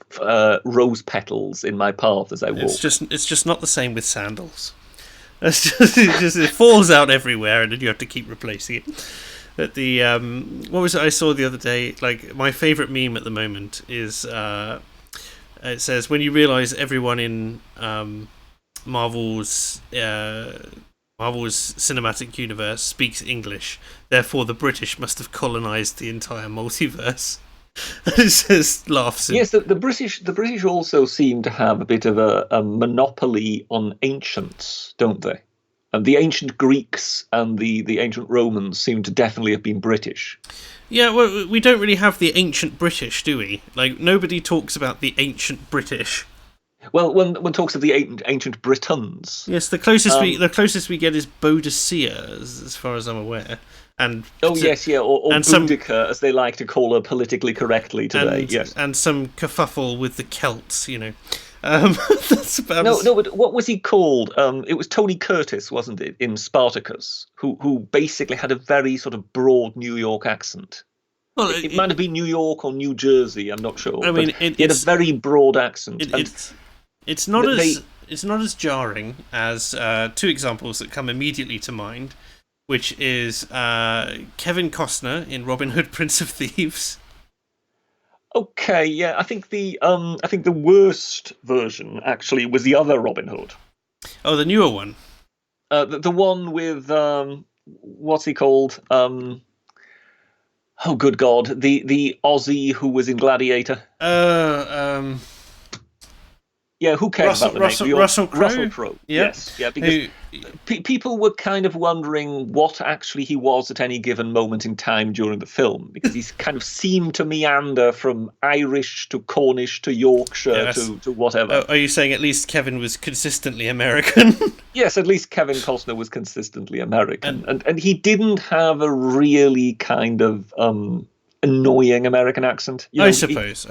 rose petals in my path as I walk. It's just not the same with sandals. It falls out everywhere, and then you have to keep replacing it. But what was it I saw the other day? Like, my favourite meme at the moment is it says, when you realise everyone in Marvel's cinematic universe speaks English, therefore the British must have colonised the entire multiverse. It says, laughs. Yes, the British also seem to have a bit of a monopoly on ancients, don't they? And the ancient Greeks and the ancient Romans seem to definitely have been British. Yeah, well, we don't really have the ancient British, do we? Like, nobody talks about the ancient British. Well, one talks of the ancient Britons. Yes, the closest we get is Boadicea, as far as I'm aware. And or Boudica, as they like to call her politically correctly today. And some kerfuffle with the Celts, That's about No, but what was he called? It was Tony Curtis, wasn't it, in Spartacus, who basically had a very sort of broad New York accent. well. It might have been New York or New Jersey, I'm not sure, I but mean, he had a very broad accent. And it's not they, it's not as jarring as two examples that come immediately to mind, which is Kevin Costner in Robin Hood, Prince of Thieves. okay, yeah, I think the worst version actually was the other Robin Hood, Oh, the newer one. the one with what's he called? Oh, good God, the Aussie who was in Gladiator. Um, Yeah, who cares about the name? Russell Crowe. Russell Crowe. Yep. Yes, yeah, because people were kind of wondering what actually he was at any given moment in time during the film, because he's kind of seemed to meander from Irish to Cornish to Yorkshire Yes. to whatever. Are you saying at least Kevin was consistently American? Yes, at least Kevin Costner was consistently American, and he didn't have a really kind of annoying American accent. You know, I suppose.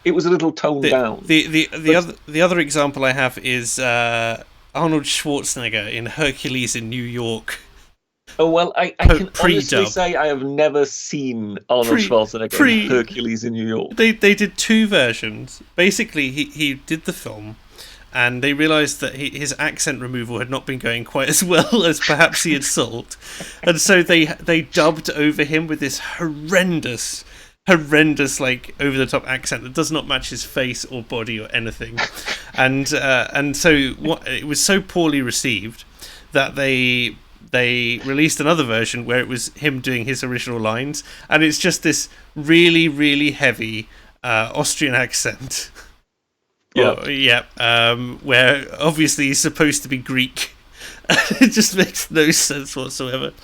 It was a little toned down. The other example I have is Arnold Schwarzenegger in Hercules in New York. Oh, well, I can honestly Pre-dub. say I have never seen Arnold Schwarzenegger in Hercules in New York. They did two versions. Basically, he did the film, and they realised that his accent removal had not been going quite as well as perhaps he had thought, and so they dubbed over him with this horrendous like over the top accent that does not match his face or body or anything, and so it was so poorly received that they released another version where it was him doing his original lines, and it's just this really, really heavy Austrian accent. Where obviously he's supposed to be Greek. It just makes no sense whatsoever.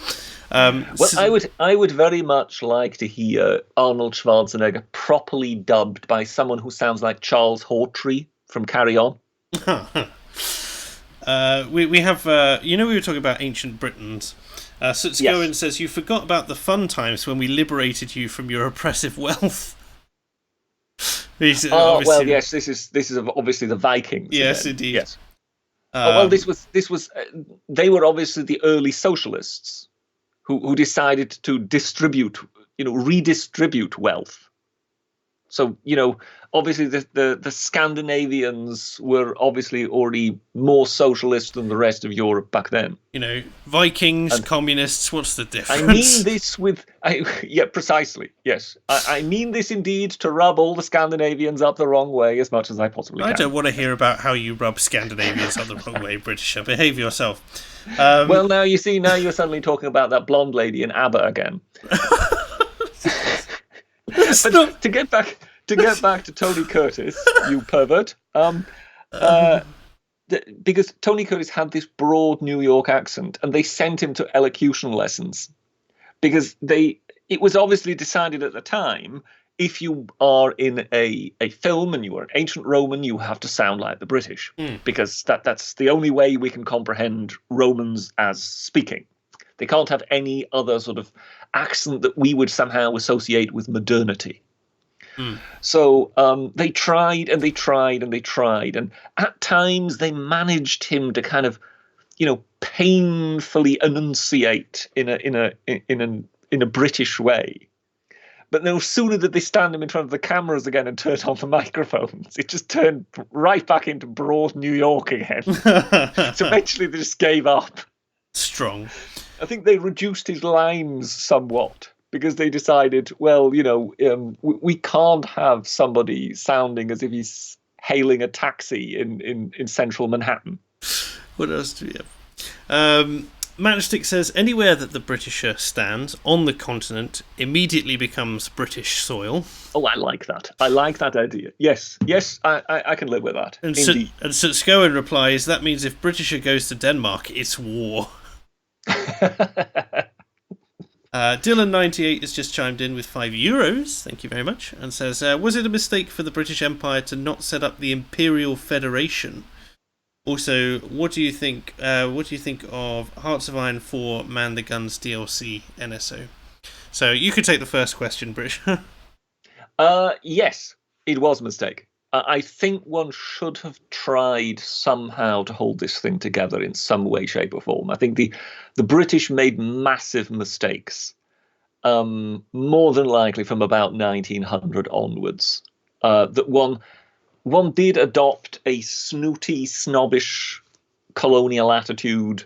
I would very much like to hear Arnold Schwarzenegger properly dubbed by someone who sounds like Charles Hawtrey from Carry On. We have, we were talking about ancient Britons. Sutsgoen says, you forgot about the fun times when we liberated you from your oppressive wealth. Well, yes, this is obviously the Vikings. Yes, again. indeed. Yes. This was. They were obviously the early socialists who decided to redistribute wealth. So, obviously the Scandinavians were obviously already more socialist than the rest of Europe back then. Vikings, communists, what's the difference? I mean this precisely, yes. I mean this indeed to rub all the Scandinavians up the wrong way as much as I possibly can. I don't want to hear about how you rub Scandinavians up the wrong way, Britisher. Behave yourself. Well, now you're suddenly talking about that blonde lady in ABBA again. But to get back to Tony Curtis, you pervert, because Tony Curtis had this broad New York accent, and they sent him to elocution lessons because it was obviously decided at the time, if you are in a film and you are an ancient Roman, you have to sound like the British, because that's the only way we can comprehend Romans as speaking. They can't have any other sort of accent that we would somehow associate with modernity. So they tried and they tried and they tried, and at times they managed him to kind of, painfully enunciate in a British way. But no sooner did they stand him in front of the cameras again and turn on the microphones, it just turned right back into broad New York again. So eventually they just gave up. Strong. I think they reduced his lines somewhat, because they decided, well, we can't have somebody sounding as if he's hailing a taxi in central Manhattan. What else do we have? Matchstick says, anywhere that the Britisher stands on the continent immediately becomes British soil. Oh, I like that. I like that idea. Yes, I can live with that. And Indeed. Sutsgoen replies, that means if Britisher goes to Denmark, it's war. Dylan98 has just chimed in with €5. Thank you very much, and says, was it a mistake for the British Empire to not set up the Imperial Federation? Also, what do you think of Hearts of Iron 4 Man the Guns DLC NSO? So you could take the first question, British. Yes, it was a mistake. I think one should have tried somehow to hold this thing together in some way, shape, or form. I think the British made massive mistakes, more than likely from about 1900 onwards. That one did adopt a snooty, snobbish colonial attitude,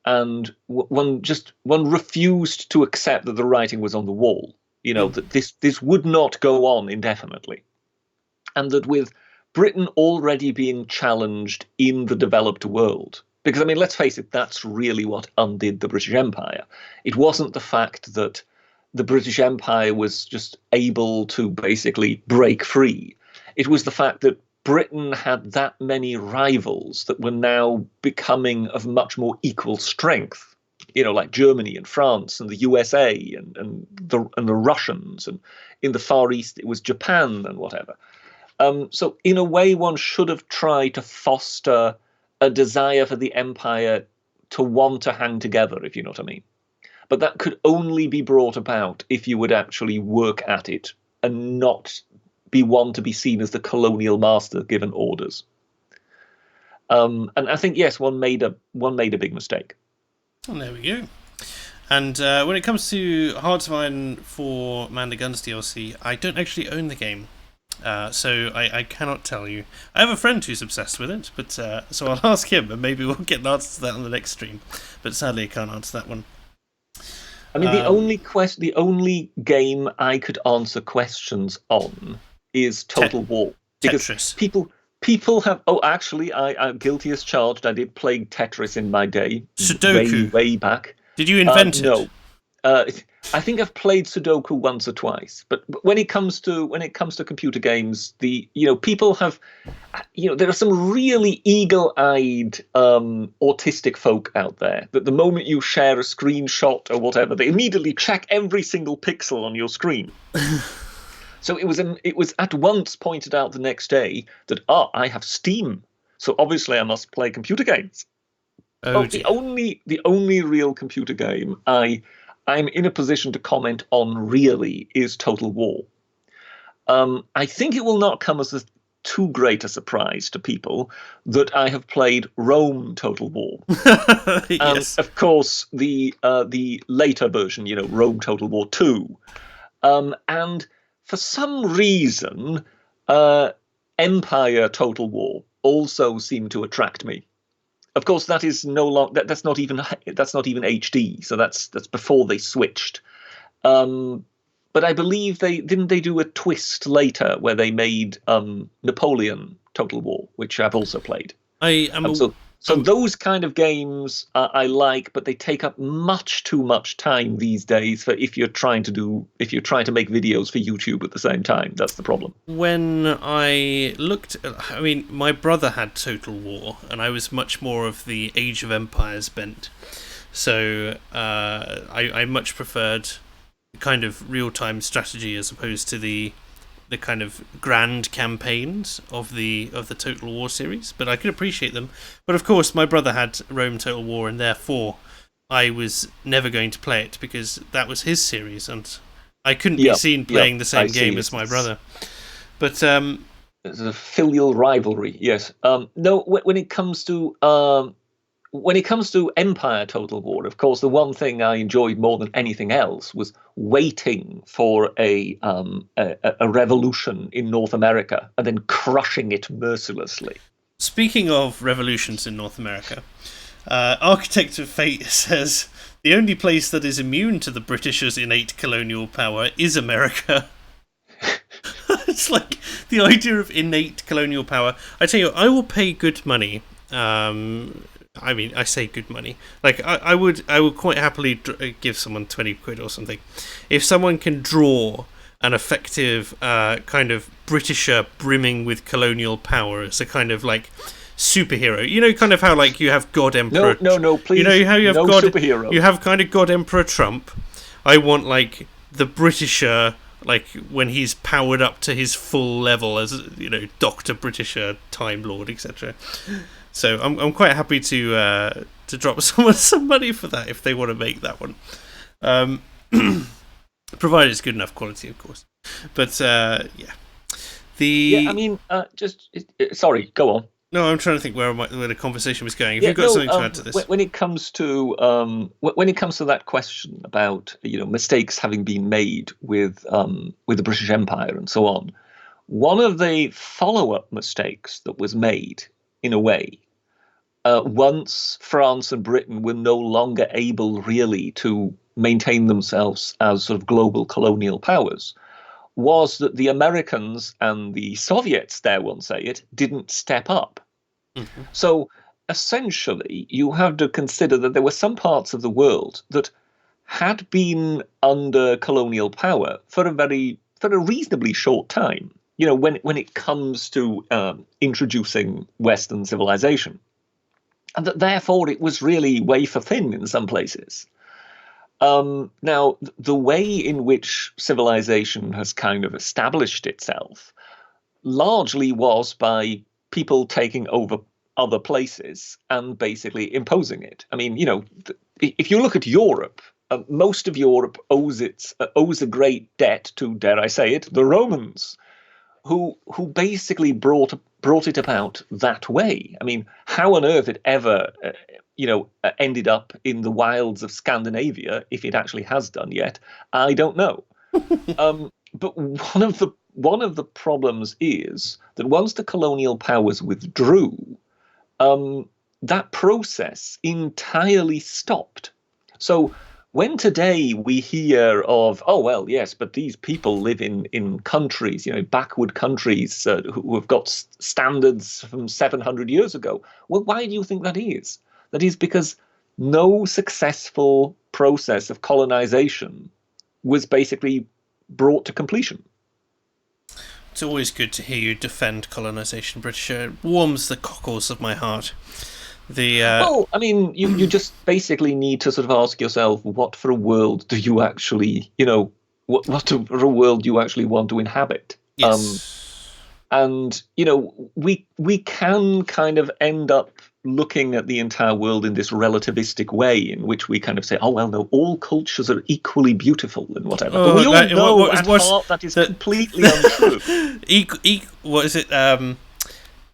and one refused to accept that the writing was on the wall. That this would not go on indefinitely, and that with Britain already being challenged in the developed world. Because, I mean, let's face it, that's really what undid the British Empire. It wasn't the fact that the British Empire was just able to basically break free. It was the fact that Britain had that many rivals that were now becoming of much more equal strength. Like Germany and France and the USA and the Russians, and in the Far East it was Japan and whatever. So in a way, one should have tried to foster a desire for the empire to want to hang together, if you know what I mean. But that could only be brought about if you would actually work at it and not be one to be seen as the colonial master given orders. And I think, yes, one made a big mistake. And there we go. And when it comes to Hearts of Iron for Man the Guns DLC, I don't actually own the game. So I cannot tell you. I have a friend who's obsessed with it, but so I'll ask him, and maybe we'll get an answer to that on the next stream. But sadly, I can't answer that one. I mean, the only game I could answer questions on is Total War, because Tetris. people have. Oh, actually, I'm guilty as charged. I did play Tetris in my day, Sudoku. way back. Did you invent it? No. I think I've played Sudoku once or twice, but when it comes to computer games, people have, there are some really eagle-eyed autistic folk out there that the moment you share a screenshot or whatever, they immediately check every single pixel on your screen. So it was at once pointed out the next day that I have Steam, so obviously I must play computer games. The only real computer game I'm in a position to comment on really is Total War. I think it will not come as too great a surprise to people that I have played Rome Total War. Yes. Of course, the later version, Rome Total War 2. And for some reason, Empire Total War also seemed to attract me. Of course, that is no longer. That's not even HD. So that's before they switched. But I believe they do a twist later where they made Napoleon Total War, which I've also played. So those kind of games I like, but they take up much too much time these days for if you're trying to make videos for YouTube at the same time. That's the problem. When I looked, my brother had Total War, and I was much more of the Age of Empires bent. So I much preferred kind of real-time strategy as opposed to the kind of grand campaigns of the Total War series, but I could appreciate them. But of course, my brother had Rome Total War, and therefore I was never going to play it because that was his series, and I couldn't be seen playing the same game as my brother. But there's a filial rivalry, yes. No, when it comes to Empire Total War, of course, the one thing I enjoyed more than anything else was waiting for a revolution in North America and then crushing it mercilessly. Speaking of revolutions in North America, Architect of Fate says the only place that is immune to the Britishers' innate colonial power is America. It's like the idea of innate colonial power. I tell you, I will pay good money. I say good money. Like I would quite happily give someone 20 quid or something if someone can draw an effective kind of Britisher brimming with colonial power as a kind of like superhero. Kind of how like you have God Emperor. No, please. How you have no God superhero. You have kind of God Emperor Trump. I want like the Britisher, like when he's powered up to his full level as Dr. Britisher, Time Lord, etc. So I'm quite happy to drop someone some money for that if they want to make that one, provided it's good enough quality, of course. But yeah, Yeah, I The mean, sorry, go on. No, I'm trying to think where the conversation was going. If Yeah, you've got no. something to add to this, When it comes to when it comes to that question about mistakes having been made with the British Empire and so on, one of the follow-up mistakes that was made, in a way, once France and Britain were no longer able really to maintain themselves as sort of global colonial powers, was that the Americans and the Soviets, dare one say it, didn't step up. hmm So essentially, you have to consider that there were some parts of the world that had been under colonial power for a reasonably short time. When it comes to introducing Western civilization, and that therefore it was really wafer thin in some places. Now, the way in which civilization has kind of established itself largely was by people taking over other places and basically imposing it. I mean, if you look at Europe, most of Europe owes a great debt to, dare I say it, the Romans, who basically brought it about that way. I mean, how on earth it ever ended up in the wilds of Scandinavia, if it actually has done yet, I don't know. But one of the problems is that once the colonial powers withdrew, that process entirely stopped. So when today we hear of, oh, well, yes, but these people live in countries, backward countries who have got standards from 700 years ago. Well, why do you think that is? That is because no successful process of colonization was basically brought to completion. it's always good to hear you defend colonization, British. It warms the cockles of my heart. The Well, I mean, you just basically need to sort of ask yourself, what for a world do you actually, what for a world do you actually want to inhabit? Yes, And we can kind of end up looking at the entire world in this relativistic way, in which we kind of say, oh well, no, all cultures are equally beautiful and whatever. But we all know at heart that is completely untrue. What is it?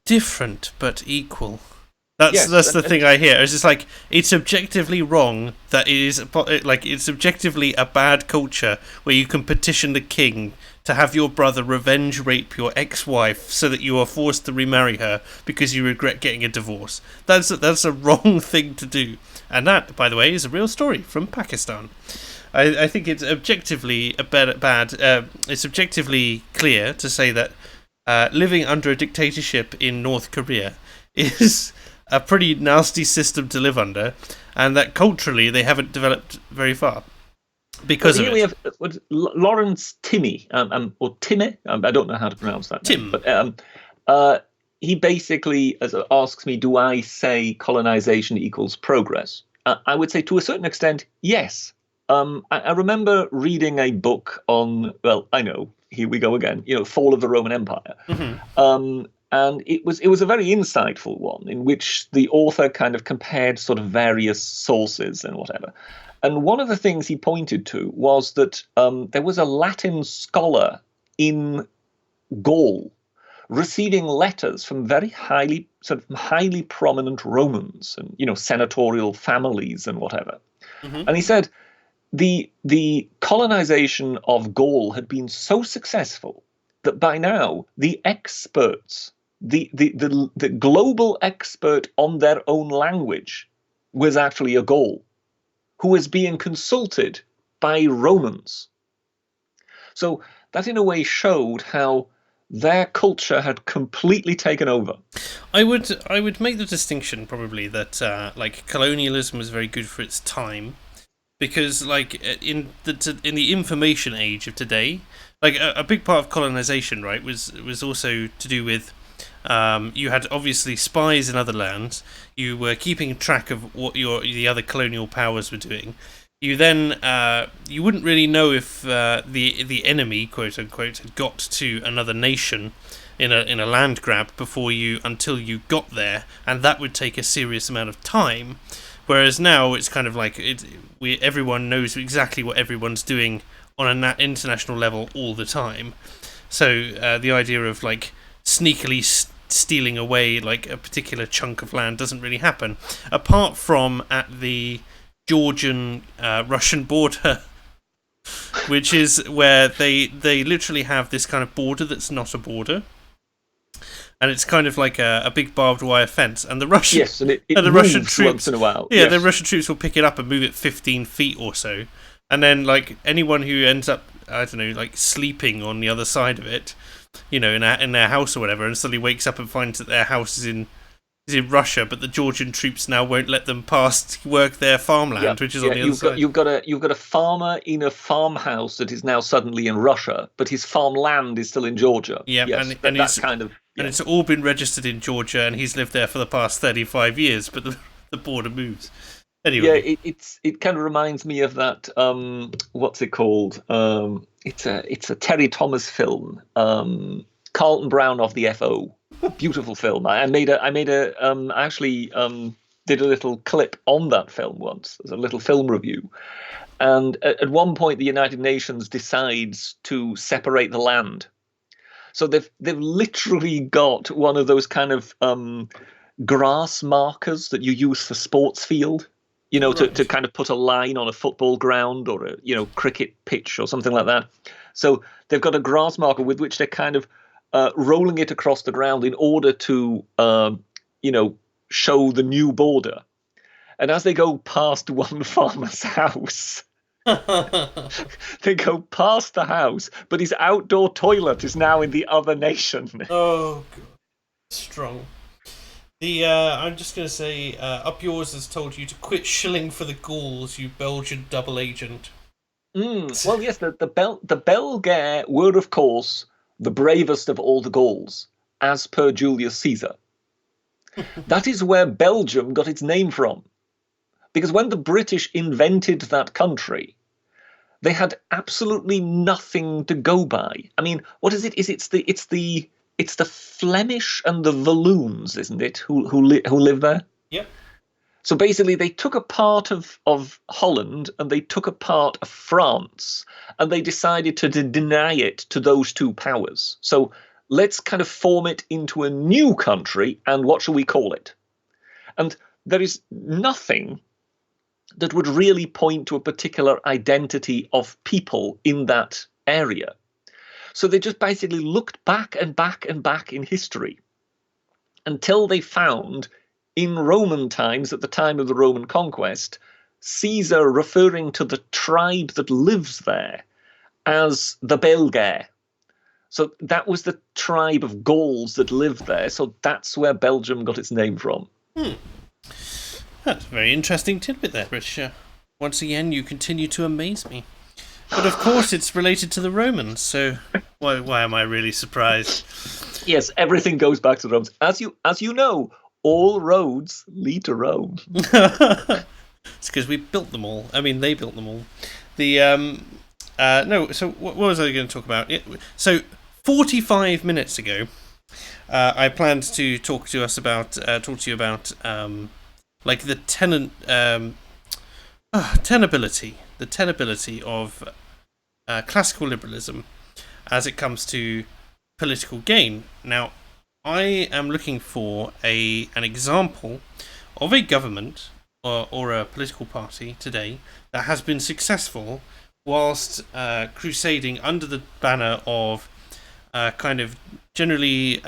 Different but equal. Yes, That's the thing I hear. It's just like it's objectively wrong that it is like it's objectively a bad culture where you can petition the king to have your brother revenge rape your ex-wife so that you are forced to remarry her because you regret getting a divorce. That's a wrong thing to do, and that, by the way, is a real story from Pakistan. I think it's objectively it's objectively clear to say that living under a dictatorship in North Korea is a pretty nasty system to live under, and that culturally they haven't developed very far because of it. We have Lawrence Timmy, or Timmy. I don't know how to pronounce that name, but he basically asks me, do I say colonization equals progress? I would say to a certain extent, yes. I remember reading a book on, well, I know, here we go again, fall of the Roman Empire. Mm-hmm. And it was a very insightful one in which the author kind of compared sort of various sources and whatever. And one of the things he pointed to was that there was a Latin scholar in Gaul receiving letters from very highly prominent Romans and senatorial families and whatever. Mm-hmm. And he said the colonization of Gaul had been so successful that by now the experts, the global expert on their own language, was actually a Gaul who was being consulted by Romans. So that in a way showed how their culture had completely taken over. I would make the distinction probably that like colonialism was very good for its time, because like in the information age of today, like a big part of colonization, right, was also to do with you had obviously spies in other lands. You were keeping track of what the other colonial powers were doing. You then you wouldn't really know if the enemy, quote unquote, had got to another nation in a land grab until you got there, and that would take a serious amount of time. Whereas now it's kind of like everyone knows exactly what everyone's doing on an international level all the time. So the idea of like sneakily stealing away like a particular chunk of land doesn't really happen, apart from at the Georgian Russian border, which is where they literally have this kind of border that's not a border, and it's kind of like a big barbed wire fence, and the Russian and it and the moves Russian troops once in a while. yeah, the Russian troops will pick it up and move it 15 feet or so, and then like anyone who ends up, I don't know, like sleeping on the other side of it, in their house or whatever, and suddenly wakes up and finds that their house is in Russia, but the Georgian troops now won't let them pass to work their farmland, which is on the other side. You've got a farmer in a farmhouse that is now suddenly in Russia, but his farmland is still in Georgia. Yeah, yes, and that's kind of. Yeah. And it's all been registered in Georgia, and he's lived there for the past 35 years, but the border moves. Anyway. Yeah, it kind of reminds me of that. What's it called? It's a Terry Thomas film. Carlton Brown of the FO. Beautiful film. I actually did a little clip on that film once. There's a little film review. And at one point, the United Nations decides to separate the land. So they've literally got one of those kind of grass markers that you use for sports field, to kind of put a line on a football ground or a cricket pitch or something like that. So they've got a grass marker with which they're kind of rolling it across the ground in order to show the new border. And as they go past one farmer's house, they go past the house, but his outdoor toilet is now in the other nation. Oh, God. Strong. I'm just going to say, Up Yours has told you to quit shilling for the Gauls, you Belgian double agent. Well, yes, the Belgae were, of course, the bravest of all the Gauls, as per Julius Caesar. That is where Belgium got its name from. Because when the British invented that country, they had absolutely nothing to go by. I mean, what is it? It's the Flemish and the Walloons, isn't it? Who live there? Yep. So basically, they took a part of Holland and they took a part of France, and they decided to deny it to those two powers. So let's kind of form it into a new country, and what shall we call it? And there is nothing that would really point to a particular identity of people in that area. So they just basically looked back and back and back in history until they found, in Roman times, at the time of the Roman conquest, Caesar referring to the tribe that lives there as the Belgae. So that was the tribe of Gauls that lived there. So that's where Belgium got its name from. That's a very interesting tidbit there, Britisher. Once again, you continue to amaze me. But of course, it's related to the Romans, so why am I really surprised? Yes, everything goes back to the Romans. As you know, all roads lead to Rome. It's because we built them all. I mean, they built them all. No. So what was I going to talk about? So 45 minutes ago, I planned to talk to you about like the tenability of classical liberalism as it comes to political gain. Now, I am looking for an example of a government or a political party today that has been successful whilst crusading under the banner of kind of generally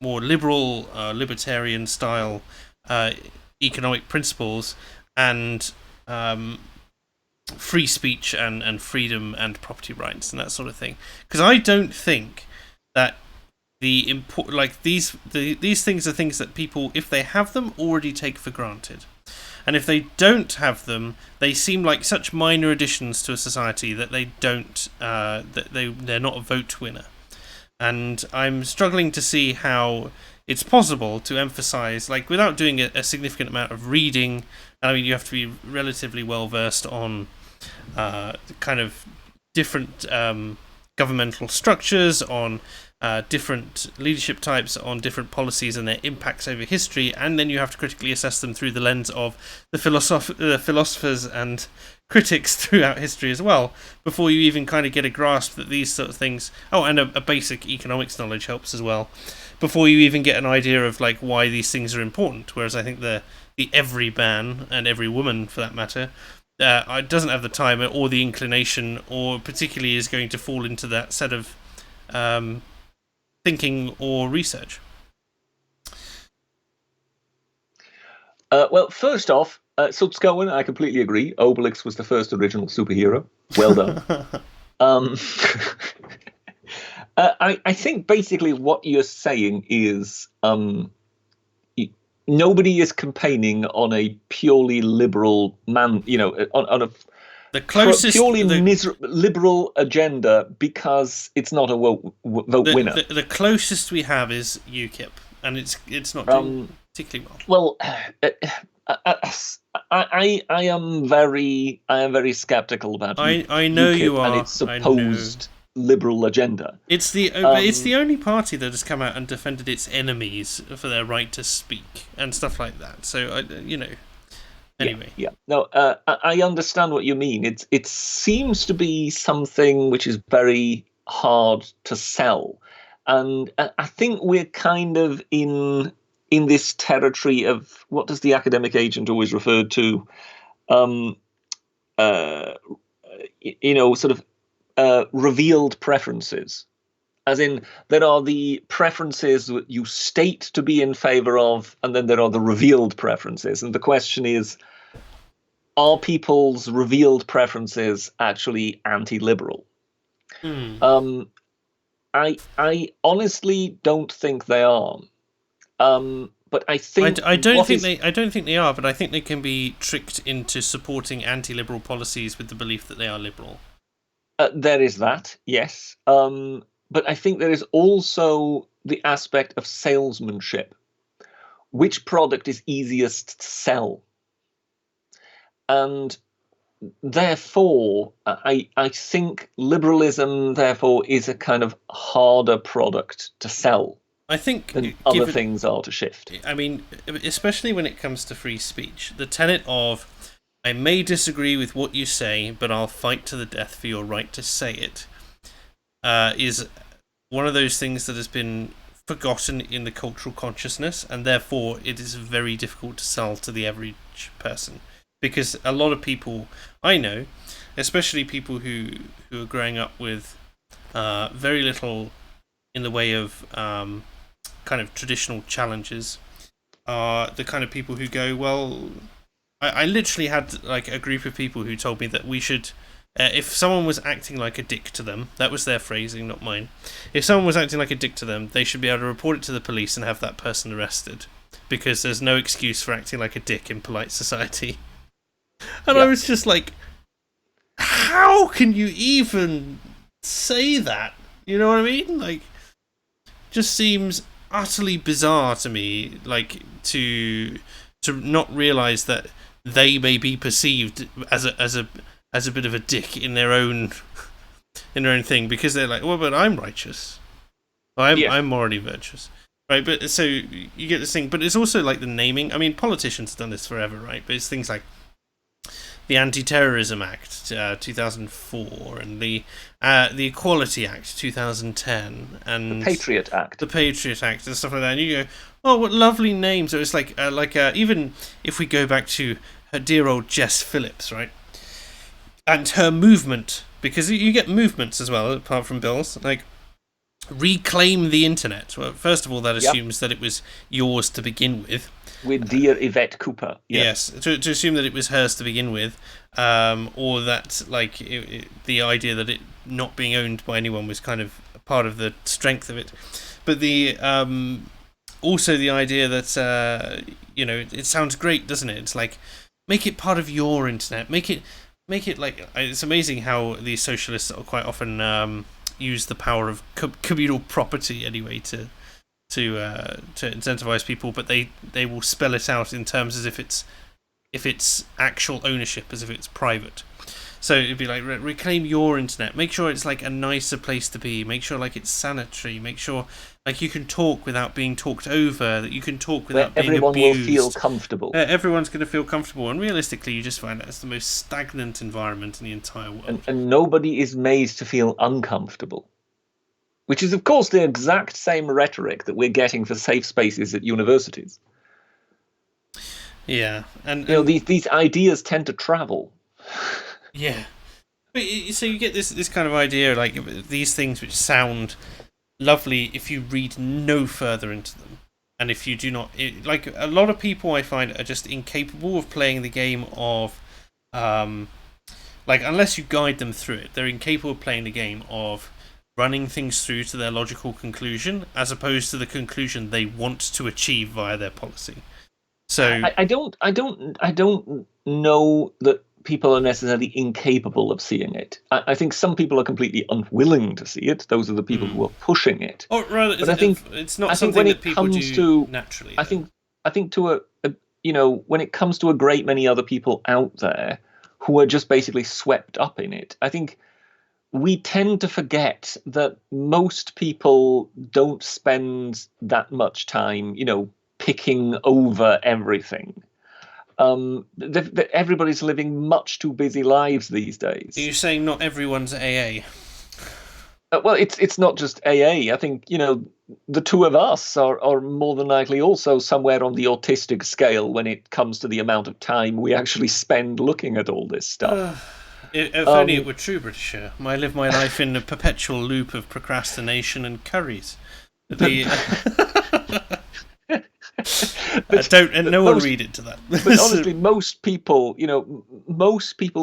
more liberal, libertarian style economic principles and free speech and freedom and property rights and that sort of thing. Because I don't think that these things are things that people, if they have them, already take for granted. And if they don't have them, they seem like such minor additions to a society that they don't they're not a vote winner. And I'm struggling to see how it's possible to emphasize, like, without doing a significant amount of reading. I mean, you have to be relatively well versed on kind of different governmental structures, on different leadership types on different policies and their impacts over history, and then you have to critically assess them through the lens of the philosophers and critics throughout history as well, before you even kind of get a grasp that these sort of things. Oh, and a basic economics knowledge helps as well, before you even get an idea of like why these things are important. Whereas I think the every man, and every woman for that matter, doesn't have the time or the inclination, or particularly is going to fall into that set of thinking or research. Well, first off, Sutzkowen, I completely agree. Obelix was the first original superhero. Well done. I think basically what you're saying is nobody is campaigning on a purely liberal on a the closest purely liberal agenda because it's not a vote winner. The closest we have is UKIP, and it's not doing particularly well. I am very skeptical about I know UKIP you are, and its supposed liberal agenda. It's the only party that has come out and defended its enemies for their right to speak and stuff like that. So anyway. Yeah. No, I understand what you mean. It seems to be something which is very hard to sell, and I think we're kind of in this territory of what does the academic agent always refer to, sort of revealed preferences. As in, there are the preferences that you state to be in favor of, and then there are the revealed preferences. And the question is, are people's revealed preferences actually anti-liberal? I honestly don't think they are. But I think I don't think they are, but I think they can be tricked into supporting anti-liberal policies with the belief that they are liberal. There is that, yes. But I think there is also the aspect of salesmanship. Which product is easiest to sell? And therefore, I think liberalism, therefore, is a kind of harder product to sell. I think than other things are to shift. I mean, especially when it comes to free speech, the tenet of I may disagree with what you say, but I'll fight to the death for your right to say it, is one of those things that has been forgotten in the cultural consciousness, and therefore it is very difficult to sell to the average person. Because a lot of people I know, especially people who are growing up with very little in the way of kind of traditional challenges, are the kind of people who go, well, I literally had like a group of people who told me that we should, if someone was acting like a dick to them, that was their phrasing, not mine. If someone was acting like a dick to them, they should be able to report it to the police and have that person arrested, because there's no excuse for acting like a dick in polite society. And I was just like, how can you even say that? You know what I mean? Like, just seems utterly bizarre to me, like to not realize that they may be perceived as a bit of a dick in their own thing, because they're like, well, but I'm righteous, I'm morally virtuous, right? But so you get this thing, but it's also like the naming. I mean, politicians have done this forever, right? But it's things like the Anti-Terrorism Act 2004 and the Equality Act 2010 and the Patriot Act and stuff like that. And you go, oh, what lovely names! So it's like even if we go back to her dear old Jess Phillips, right, and her movement, because you get movements as well apart from bills, like reclaim the internet. Well, first of all, that assumes that it was yours to begin with. With dear Yvette Cooper. Yes, to assume that it was hers to begin with, or that like the idea that it not being owned by anyone was kind of a part of the strength of it. But the also the idea that it sounds great, doesn't it? It's like, make it part of your internet. Make it like, it's amazing how these socialists quite often use the power of communal property anyway to incentivize people, but they will spell it out in terms as if it's actual ownership, as if it's private. So it'd be like reclaim your internet. Make sure it's like a nicer place to be. Make sure like it's sanitary. Make sure like you can talk without being talked over. That you can talk Where without being everyone abused. will feel comfortable. Everyone's going to feel comfortable, and realistically, you just find that it's the most stagnant environment in the entire world. And nobody is made to feel uncomfortable. Which is, of course, the exact same rhetoric that we're getting for safe spaces at universities. Yeah, and these ideas tend to travel. Yeah, but so you get this kind of idea, like these things which sound lovely if you read no further into them, and if you do not, like a lot of people I find are just incapable of playing the game of, like unless you guide them through it, they're incapable of playing the game of running things through to their logical conclusion, as opposed to the conclusion they want to achieve via their policy. So I don't know that people are necessarily incapable of seeing it. I think some people are completely unwilling to see it. Those are the people who are pushing it. Or rather, but I think it's not something that people do naturally. I think to when it comes to a great many other people out there who are just basically swept up in it, I think we tend to forget that most people don't spend that much time, picking over everything. Everybody's living much too busy lives these days. Are you saying not everyone's AA? Well, it's not just AA. I think the two of us are more than likely also somewhere on the autistic scale when it comes to the amount of time we actually spend looking at all this stuff. If only it were true, Britisher. I live my life in a perpetual loop of procrastination and curries. No one read into that. But honestly, most people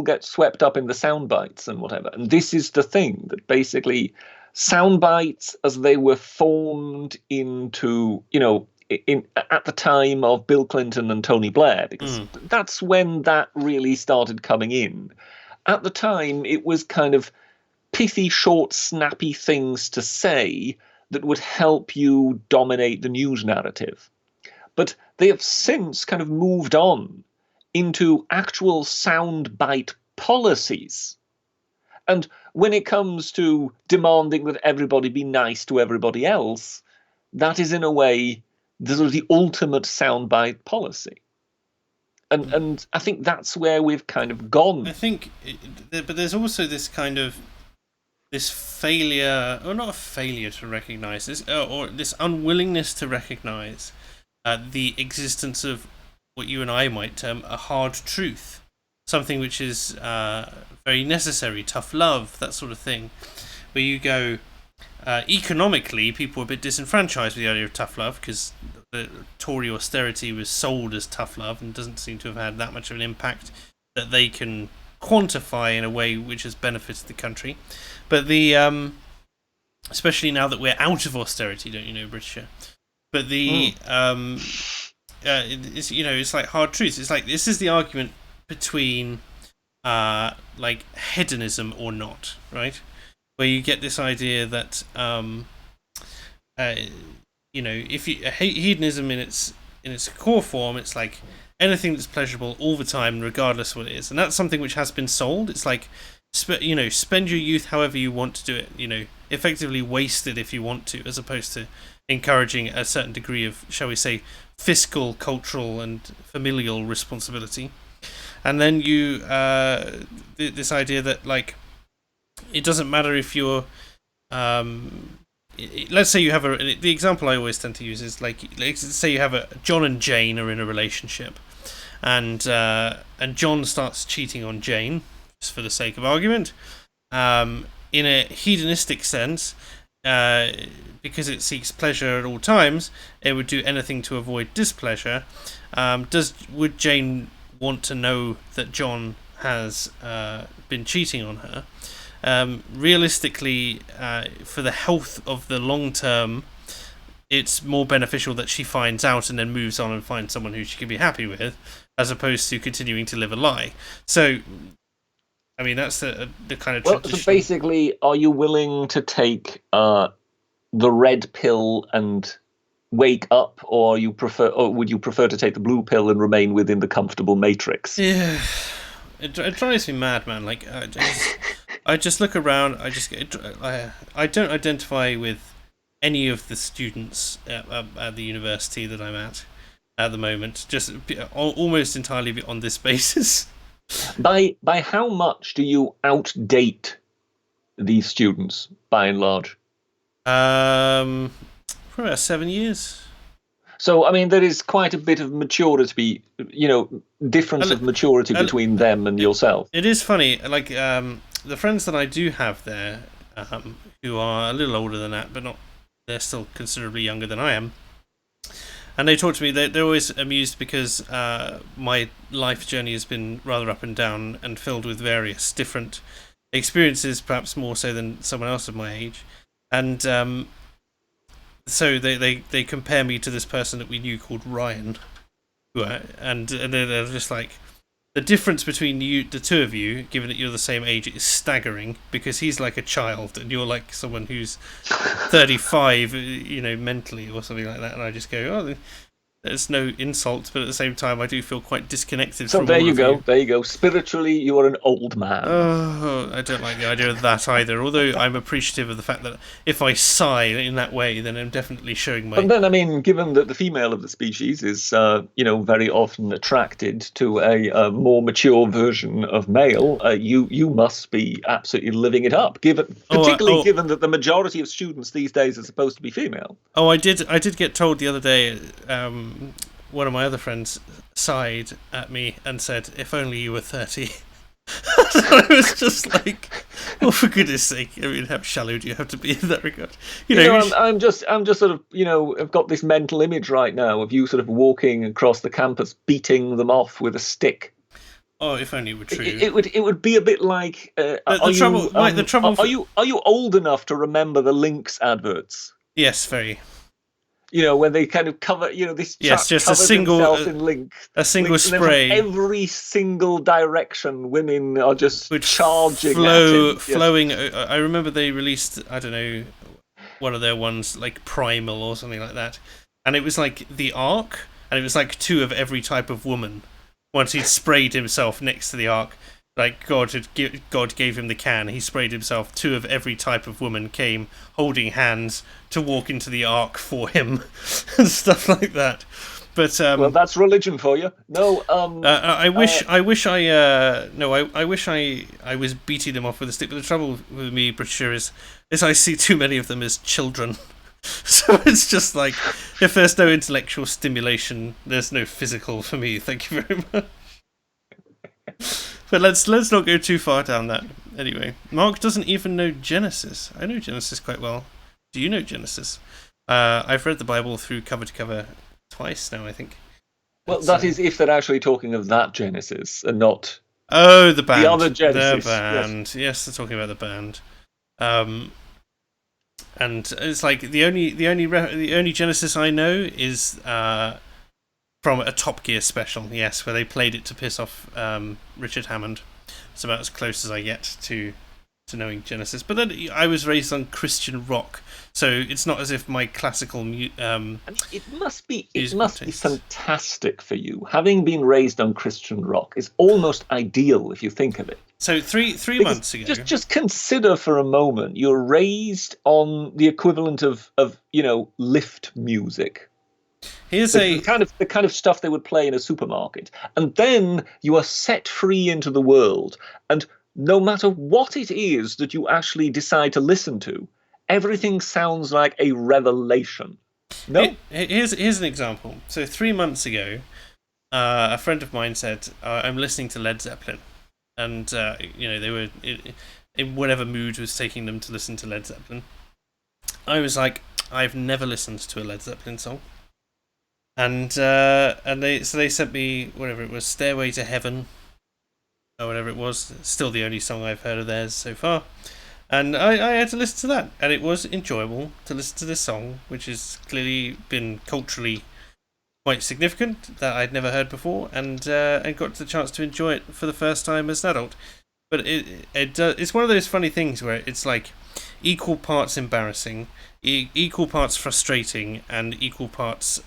get swept up in the sound bites and whatever. And this is the thing, that basically sound bites as they were formed into, at the time of Bill Clinton and Tony Blair, because that's when that really started coming in. At the time, it was kind of pithy, short, snappy things to say that would help you dominate the news narrative. But they have since kind of moved on into actual soundbite policies. And when it comes to demanding that everybody be nice to everybody else, that is in a way the ultimate soundbite policy. And I think that's where we've kind of gone. I think, but there's also this kind of this failure, or not a failure to recognise this, or this unwillingness to recognise the existence of what you and I might term a hard truth, something which is very necessary, tough love, that sort of thing, where you go, economically, people are a bit disenfranchised with the idea of tough love because the Tory austerity was sold as tough love and doesn't seem to have had that much of an impact that they can quantify in a way which has benefited the country. But especially now that we're out of austerity, don't you know, Britisher? But it's like hard truths. It's like this is the argument between like hedonism or not, right? Where you get this idea that if hedonism in its core form, it's like anything that's pleasurable all the time, regardless of what it is, and that's something which has been sold. It's like spend your youth however you want to do it. Effectively waste it if you want to, as opposed to encouraging a certain degree of, shall we say, fiscal, cultural, and familial responsibility. And then you this idea that like it doesn't matter if you're let's say you have the example I always tend to use is like let's say you have John and Jane are in a relationship, and John starts cheating on Jane, just for the sake of argument, in a hedonistic sense, because it seeks pleasure at all times, it would do anything to avoid displeasure. Would Jane want to know that John has been cheating on her? Realistically, for the health of the long term, it's more beneficial that she finds out and then moves on and finds someone who she can be happy with, as opposed to continuing to live a lie. So, I mean, that's the kind of traditional... So basically, are you willing to take the red pill and wake up, or would you prefer to take the blue pill and remain within the comfortable matrix? Yeah. it drives me mad, man. Like I just look around. I don't identify with any of the students at the university that I'm at the moment. Just almost entirely on this basis. By how much do you outdate these students, by and large? For about 7 years. So, I mean, there is quite a bit of maturity, difference of maturity between them and yourself. It is funny, like the friends that I do have there, who are a little older than that, but not, they're still considerably younger than I am. And they talk to me. They're always amused because my life journey has been rather up and down and filled with various different experiences, perhaps more so than someone else of my age. And so they compare me to this person that we knew called Ryan, and they're just like, the difference between you, the two of you, given that you're the same age, is staggering, because he's like a child and you're like someone who's 35, mentally or something like that. And I just go, oh, there's no insult, but at the same time, I do feel quite disconnected. So from there all you of go. There you go. Spiritually, you are an old man. Oh, I don't like the idea of that either. Although I'm appreciative of the fact that if I sigh in that way, then I'm definitely showing my. But then, I mean, given that the female of the species is, very often attracted to a more mature version of male, you must be absolutely living it up. Particularly given that the majority of students these days are supposed to be female. Oh, I did get told the other day. One of my other friends sighed at me and said, "If only you were 30." I was just like, "Oh, for goodness sake! I mean, how shallow do you have to be in that regard?" I'm just sort of, I've got this mental image right now of you sort of walking across the campus, beating them off with a stick. Oh, if only it were true. It would be a bit like. Are you old enough to remember the Lynx adverts? Yes, very. When they kind of cover, this yes, just a single spray. Every single direction, women are just charging at him. Flowing. I remember they released, I don't know, one of their ones like Primal or something like that, and it was like the Ark, and it was like two of every type of woman. Once he'd sprayed himself next to the Ark, like God gave him the can. He sprayed himself. Two of every type of woman came holding hands to walk into the Ark for him, and stuff like that. But well, that's religion for you. No, I wish I was beating them off with a stick. But the trouble with me, Britisher, is I see too many of them as children. So it's just like, if there's no intellectual stimulation, there's no physical for me. Thank you very much. But let's not go too far down that. Anyway, Mark doesn't even know Genesis. I know Genesis quite well. Do you know Genesis? I've read the Bible through cover to cover twice now, I think. Well, that is if they're actually talking of that Genesis and not. Oh, the band. The other Genesis. The band. Yes, they're talking about the band. And it's like the only Genesis I know is from a Top Gear special. Yes, where they played it to piss off Richard Hammond. It's about as close as I get to knowing Genesis. But then I was raised on Christian rock, so it's not as if my classical it must be fantastic for you. Having been raised on Christian rock is almost ideal if you think of it. So three months ago, just consider for a moment you're raised on the equivalent of lift music. Here's the kind of stuff they would play in a supermarket, and then you are set free into the world, and no matter what it is that you actually decide to listen to, everything sounds like a revelation. No? Here's an example. So 3 months ago, a friend of mine said, I'm listening to Led Zeppelin. And, they were in whatever mood was taking them to listen to Led Zeppelin. I was like, I've never listened to a Led Zeppelin song. And they sent me, whatever it was, Stairway to Heaven, or whatever it was. Still the only song I've heard of theirs so far. And I had to listen to that, and it was enjoyable to listen to this song, which has clearly been culturally quite significant, that I'd never heard before, and got the chance to enjoy it for the first time as an adult. But it's one of those funny things where it's like equal parts embarrassing, equal parts frustrating, and equal parts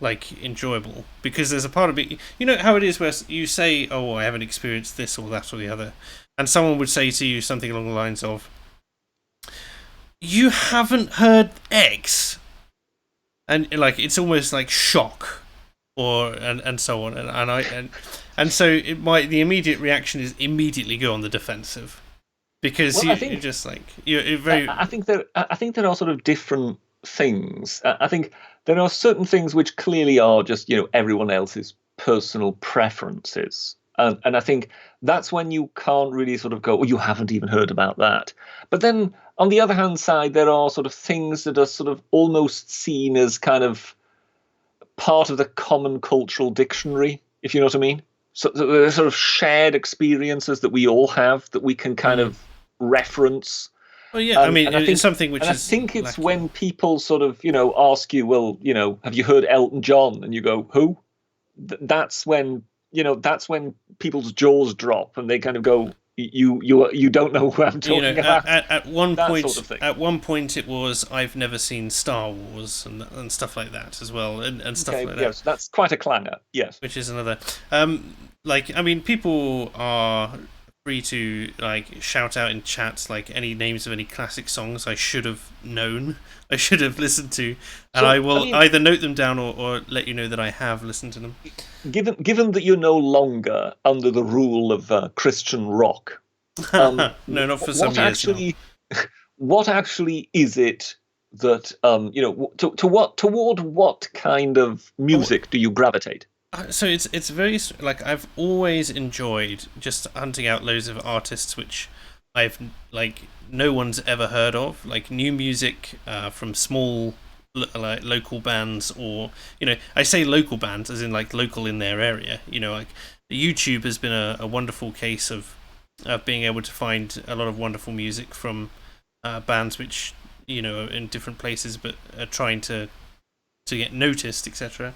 like enjoyable, because there's a part of it, you know how it is where you say, oh, I haven't experienced this or that or the other, and someone would say to you something along the lines of, you haven't heard X, and like it's almost like shock, or and so on, and so it might, the immediate reaction is immediately go on the defensive, because you're just like you're very. I think there are sort of different things. I think there are certain things which clearly are just, everyone else's personal preferences. And I think that's when you can't really sort of go, oh, you haven't even heard about that. But then on the other hand side, there are sort of things that are sort of almost seen as kind of part of the common cultural dictionary, if you know what I mean. So there are sort of shared experiences that we all have that we can kind of reference. Well, yeah, I mean, it's something which I think it's lacking. When people sort of, ask you, well, have you heard Elton John? And you go, who? That's when people's jaws drop and they kind of go, you don't know who I'm talking about. At one point it was, I've never seen Star Wars and stuff like that as well, and stuff like that. Yes, that's quite a clanger. Yes, which is another. People are free to like shout out in chats like any names of any classic songs I should have known, I should have listened to, and I will either note them down or let you know that I have listened to them. Given that you're no longer under the rule of Christian rock, no, not for some years now. What actually is it that toward what kind of music do you gravitate? So it's very, like, I've always enjoyed just hunting out loads of artists which I've like no one's ever heard of, like new music from small like local bands, or I say local bands as in like local in their area. Like YouTube has been a wonderful case of being able to find a lot of wonderful music from bands which are in different places but are trying to get noticed, etc.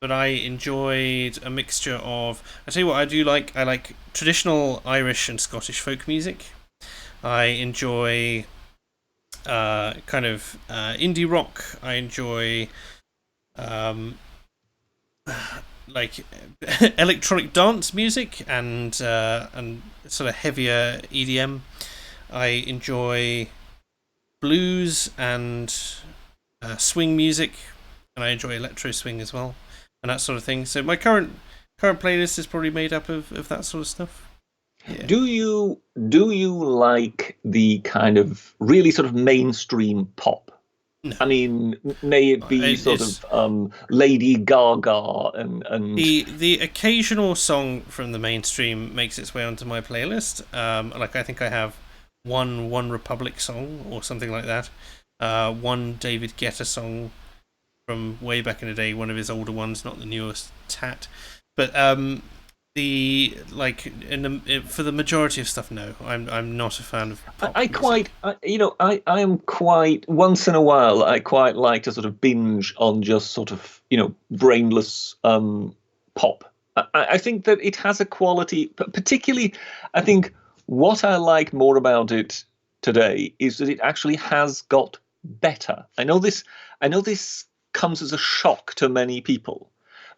But I enjoyed a mixture of, I tell you what I do like. I like traditional Irish and Scottish folk music. I enjoy kind of indie rock. I enjoy like electronic dance music and sort of heavier EDM. I enjoy blues and swing music, and I enjoy electro swing as well, and that sort of thing. So my current playlist is probably made up of that sort of stuff. Yeah. Do you like the kind of really sort of mainstream pop? No. I mean, may it be sort of Lady Gaga and the occasional song from the mainstream makes its way onto my playlist. Like I think I have one Republic song or something like that. One David Guetta song from way back in the day, one of his older ones, not the newest tat. But for the majority of stuff, no, I'm not a fan of pop music. I am quite, once in a while, I quite like to sort of binge on just sort of, brainless pop. I think that it has a quality, particularly, I think what I like more about it today is that it actually has got better. I know this comes as a shock to many people,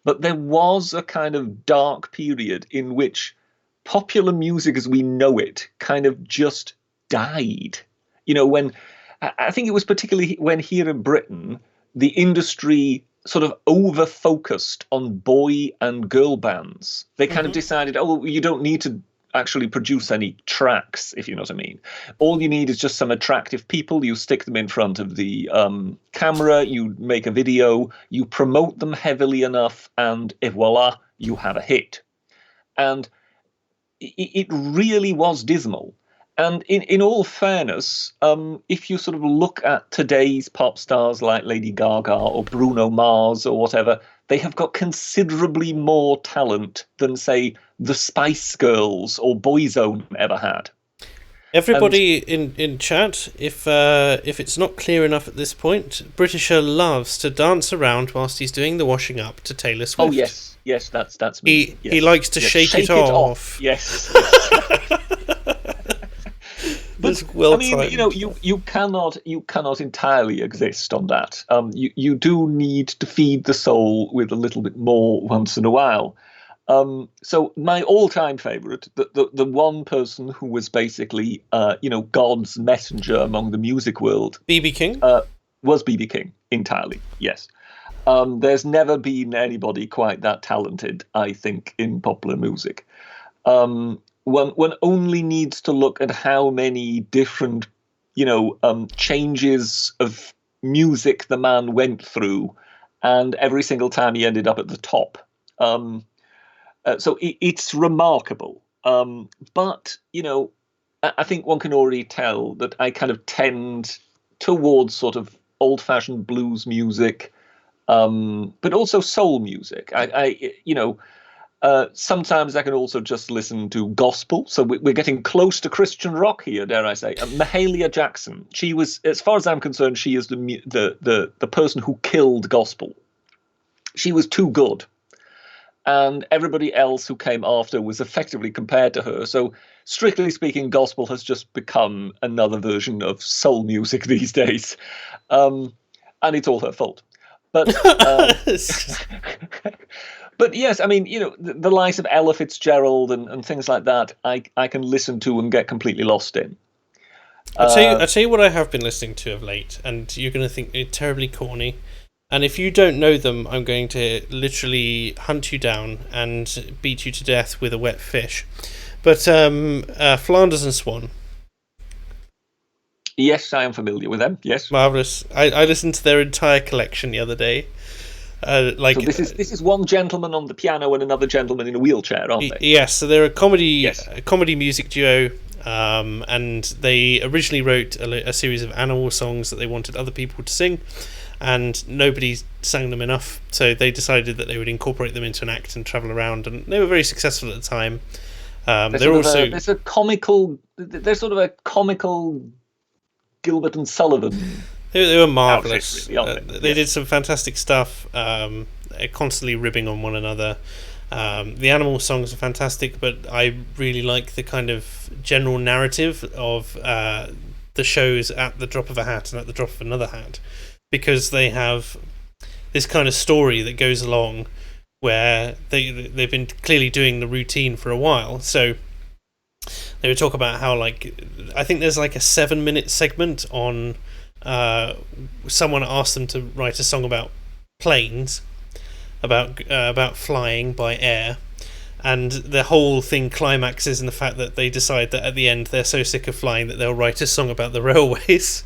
but there was a kind of dark period in which popular music as we know it kind of just died. When I think it was particularly when here in Britain, the industry sort of over-focused on boy and girl bands. They kind of decided, oh, you don't need to actually produce any tracks, if you know what I mean. All you need is just some attractive people. You stick them in front of the camera, you make a video, you promote them heavily enough, and voila, you have a hit. And it really was dismal. And in all fairness, if you sort of look at today's pop stars like Lady Gaga or Bruno Mars or whatever, they have got considerably more talent than, say, the Spice Girls or Boyzone ever had. Everybody in chat, if it's not clear enough at this point, Britisher loves to dance around whilst he's doing the washing up to Taylor Swift. Oh yes, that's me. He likes to shake it off. Yes. was well I mean, timed. you cannot entirely exist on that. You do need to feed the soul with a little bit more once in a while. So my all-time favorite, the one person who was basically, God's messenger among the music world, BB King. Was BB King entirely. Yes. There's never been anybody quite that talented, I think, in popular music. One only needs to look at how many different, changes of music the man went through, and every single time he ended up at the top. So it's remarkable. But I think one can already tell that I kind of tend towards sort of old-fashioned blues music, but also soul music. Sometimes I can also just listen to gospel. So we're getting close to Christian rock here, dare I say. Mahalia Jackson. She was, as far as I'm concerned, she is the person who killed gospel. She was too good. And everybody else who came after was effectively compared to her. So, strictly speaking, gospel has just become another version of soul music these days. And it's all her fault. But but yes, I mean, the likes of Ella Fitzgerald and things like that, I can listen to and get completely lost in. I'll tell you what I have been listening to of late, and you're going to think it's terribly corny. And if you don't know them, I'm going to literally hunt you down and beat you to death with a wet fish. But Flanders and Swan. Yes, I am familiar with them. Yes, marvelous. I listened to their entire collection the other day. So this is one gentleman on the piano and another gentleman in a wheelchair, aren't they? Yes, so they're a comedy music duo. And they originally wrote a series of animal songs that they wanted other people to sing. And nobody sang them enough, so they decided that they would incorporate them into an act and travel around, and they were very successful at the time. There's sort of a comical Gilbert and Sullivan. They were marvelous. Outfit, really, they did some fantastic stuff, constantly ribbing on one another. The animal songs are fantastic, but I really like the kind of general narrative of the shows at the drop of a hat and at the drop of another hat. Because they have this kind of story that goes along where they've been clearly doing the routine for a while. So they would talk about how, I think there's like a 7-minute segment on someone asked them to write a song about planes, about flying by air. And the whole thing climaxes in the fact that they decide that at the end they're so sick of flying that they'll write a song about the railways.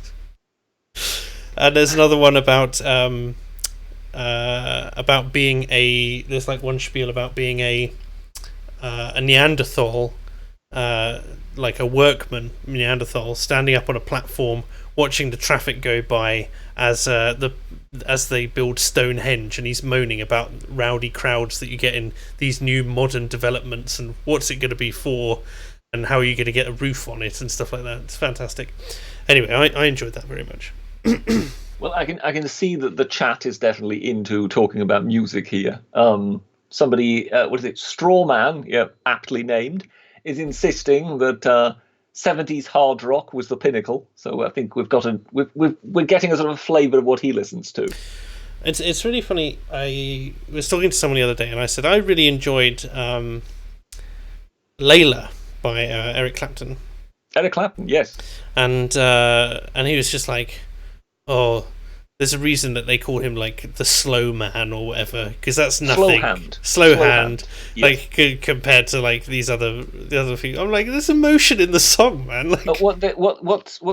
And there's another one about being there's like one spiel about being a Neanderthal, like a workman Neanderthal, standing up on a platform watching the traffic go by as they build Stonehenge, and he's moaning about rowdy crowds that you get in these new modern developments and what's it going to be for and how are you going to get a roof on it and stuff like that. It's fantastic. Anyway, I enjoyed that very much. Well, I can see that the chat is definitely into talking about music here. Somebody, what is it, Strawman, aptly named, is insisting that 70s hard rock was the pinnacle. So I think we're getting a sort of a flavour of what he listens to. It's really funny. I was talking to someone the other day, and I said I really enjoyed Layla by Eric Clapton. Eric Clapton, yes. And he was just like, oh, there's a reason that they call him like the slow man or whatever, because that's nothing. Slow hand. Yes. Like compared to like the other things. I'm like, there's emotion in the song, man. Like, what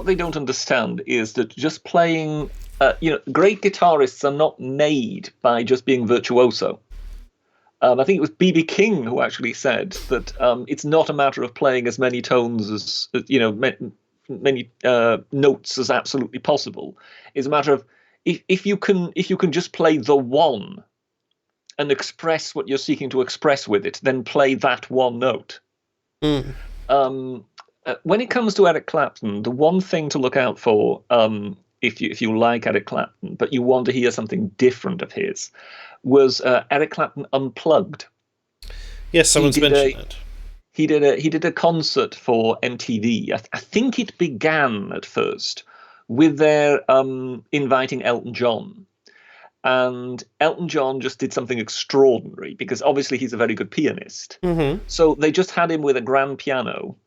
they don't understand is that just playing, great guitarists are not made by just being virtuoso. I think it was BB King who actually said that it's not a matter of playing as many tones as many notes as absolutely possible. It's a matter of if you can just play the one and express what you're seeking to express with it, then play that one note. When it comes to Eric Clapton, the one thing to look out for, if you like Eric Clapton but you want to hear something different of his, was Eric Clapton Unplugged. Yes, someone's mentioned that. he did a concert for MTV. I think it began at first with their inviting Elton John. And Elton John just did something extraordinary because obviously he's a very good pianist. So they just had him with a grand piano,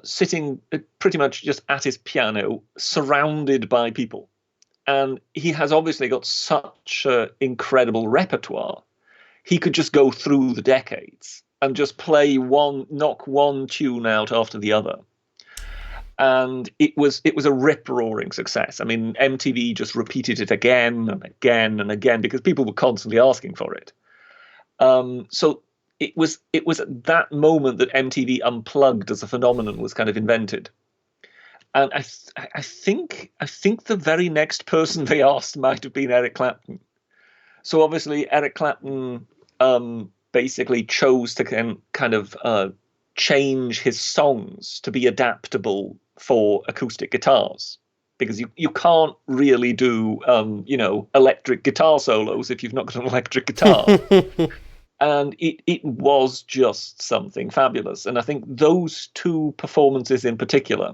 sitting pretty much just at his piano, surrounded by people. And he has obviously got such an incredible repertoire. He could just go through the decades and just knock one tune out after the other. And it was a rip-roaring success. I mean, MTV just repeated it again and again and again because people were constantly asking for it. So it was at that moment that MTV Unplugged as a phenomenon was kind of invented. And I think the very next person they asked might have been Eric Clapton. So obviously Eric Clapton basically chose to kind of change his songs to be adaptable for acoustic guitars, because you can't really do electric guitar solos if you've not got an electric guitar. And it was just something fabulous. And I think those two performances in particular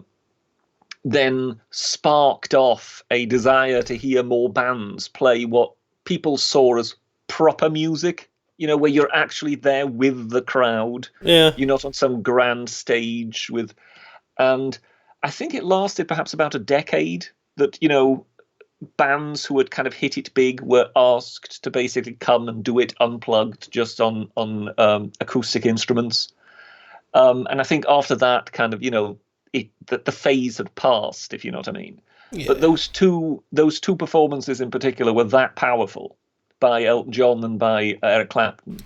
then sparked off a desire to hear more bands play what people saw as proper music, where you're actually there with the crowd. Yeah. You're not on some grand stage and I think it lasted perhaps about a decade that, bands who had kind of hit it big were asked to basically come and do it unplugged, just on acoustic instruments. And I think after that kind of, the phase had passed, if you know what I mean. Yeah. But those two performances in particular were that powerful by Elton John and by Eric Clapton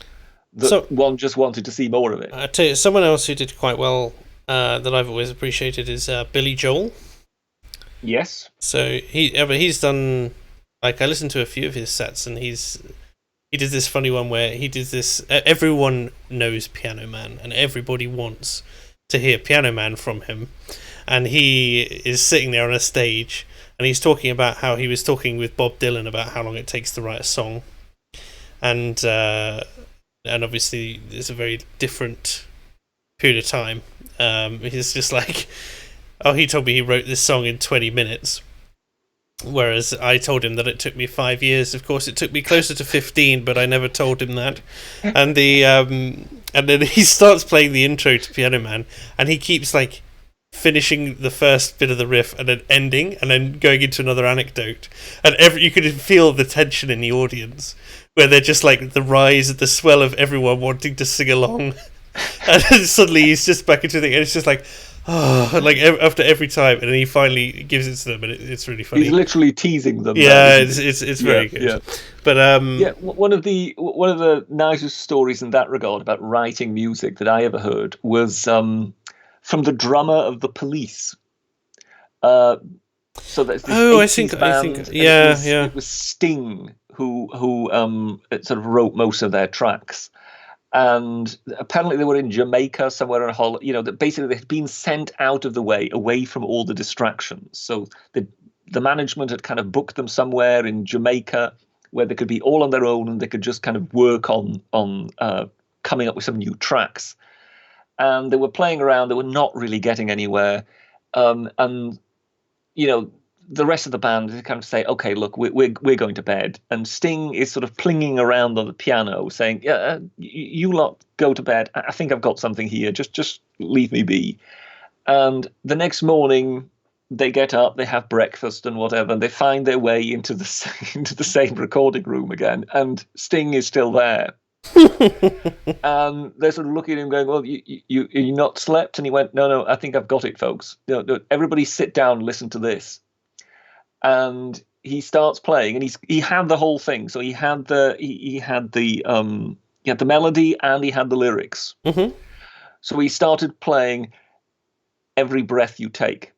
that one just wanted to see more of it. I tell you, someone else who did quite well that I've always appreciated is Billy Joel. Yes. So he's done, like, I listened to a few of his sets, and he did this funny one where he did this. Everyone knows Piano Man, and everybody wants to hear Piano Man from him. And he is sitting there on a stage, and he's talking about how he was talking with Bob Dylan about how long it takes to write a song, and obviously it's a very different period of time. He's just like, he told me he wrote this song in 20 minutes, whereas I told him that it took me 5 years. Of course, it took me closer to 15, but I never told him that. And and then he starts playing the intro to Piano Man, and he keeps like finishing the first bit of the riff and then ending and then going into another anecdote, and you could feel the tension in the audience where they're just like the rise, the swell of everyone wanting to sing along. And then suddenly he's just back into the thing, and it's just like, like after every time, and then he finally gives it to them, and it's really funny. He's literally teasing them. Yeah, it's very good. Yeah. But one of the nicest stories in that regard about writing music that I ever heard was from the drummer of the Police. So that's this 80s band, it was Sting who sort of wrote most of their tracks. And apparently they were in Jamaica somewhere on a holiday, that basically they had been sent out of the way, away from all the distractions. So the management had kind of booked them somewhere in Jamaica where they could be all on their own, and they could just kind of work on coming up with some new tracks. And they were playing around, they were not really getting anywhere. And the rest of the band kind of say, okay, look, we're going to bed. And Sting is sort of plinging around on the piano saying, yeah, you lot go to bed. I think I've got something here. Just leave me be. And the next morning they get up, they have breakfast and whatever, and they find their way into the same recording room again. And Sting is still there. And they're sort of looking at him going, well, you not slept? And he went, no, I think I've got it, folks. No, everybody sit down and listen to this. And he starts playing, and he had the whole thing. So he had the melody and he had the lyrics. Mm-hmm. So he started playing Every Breath You Take.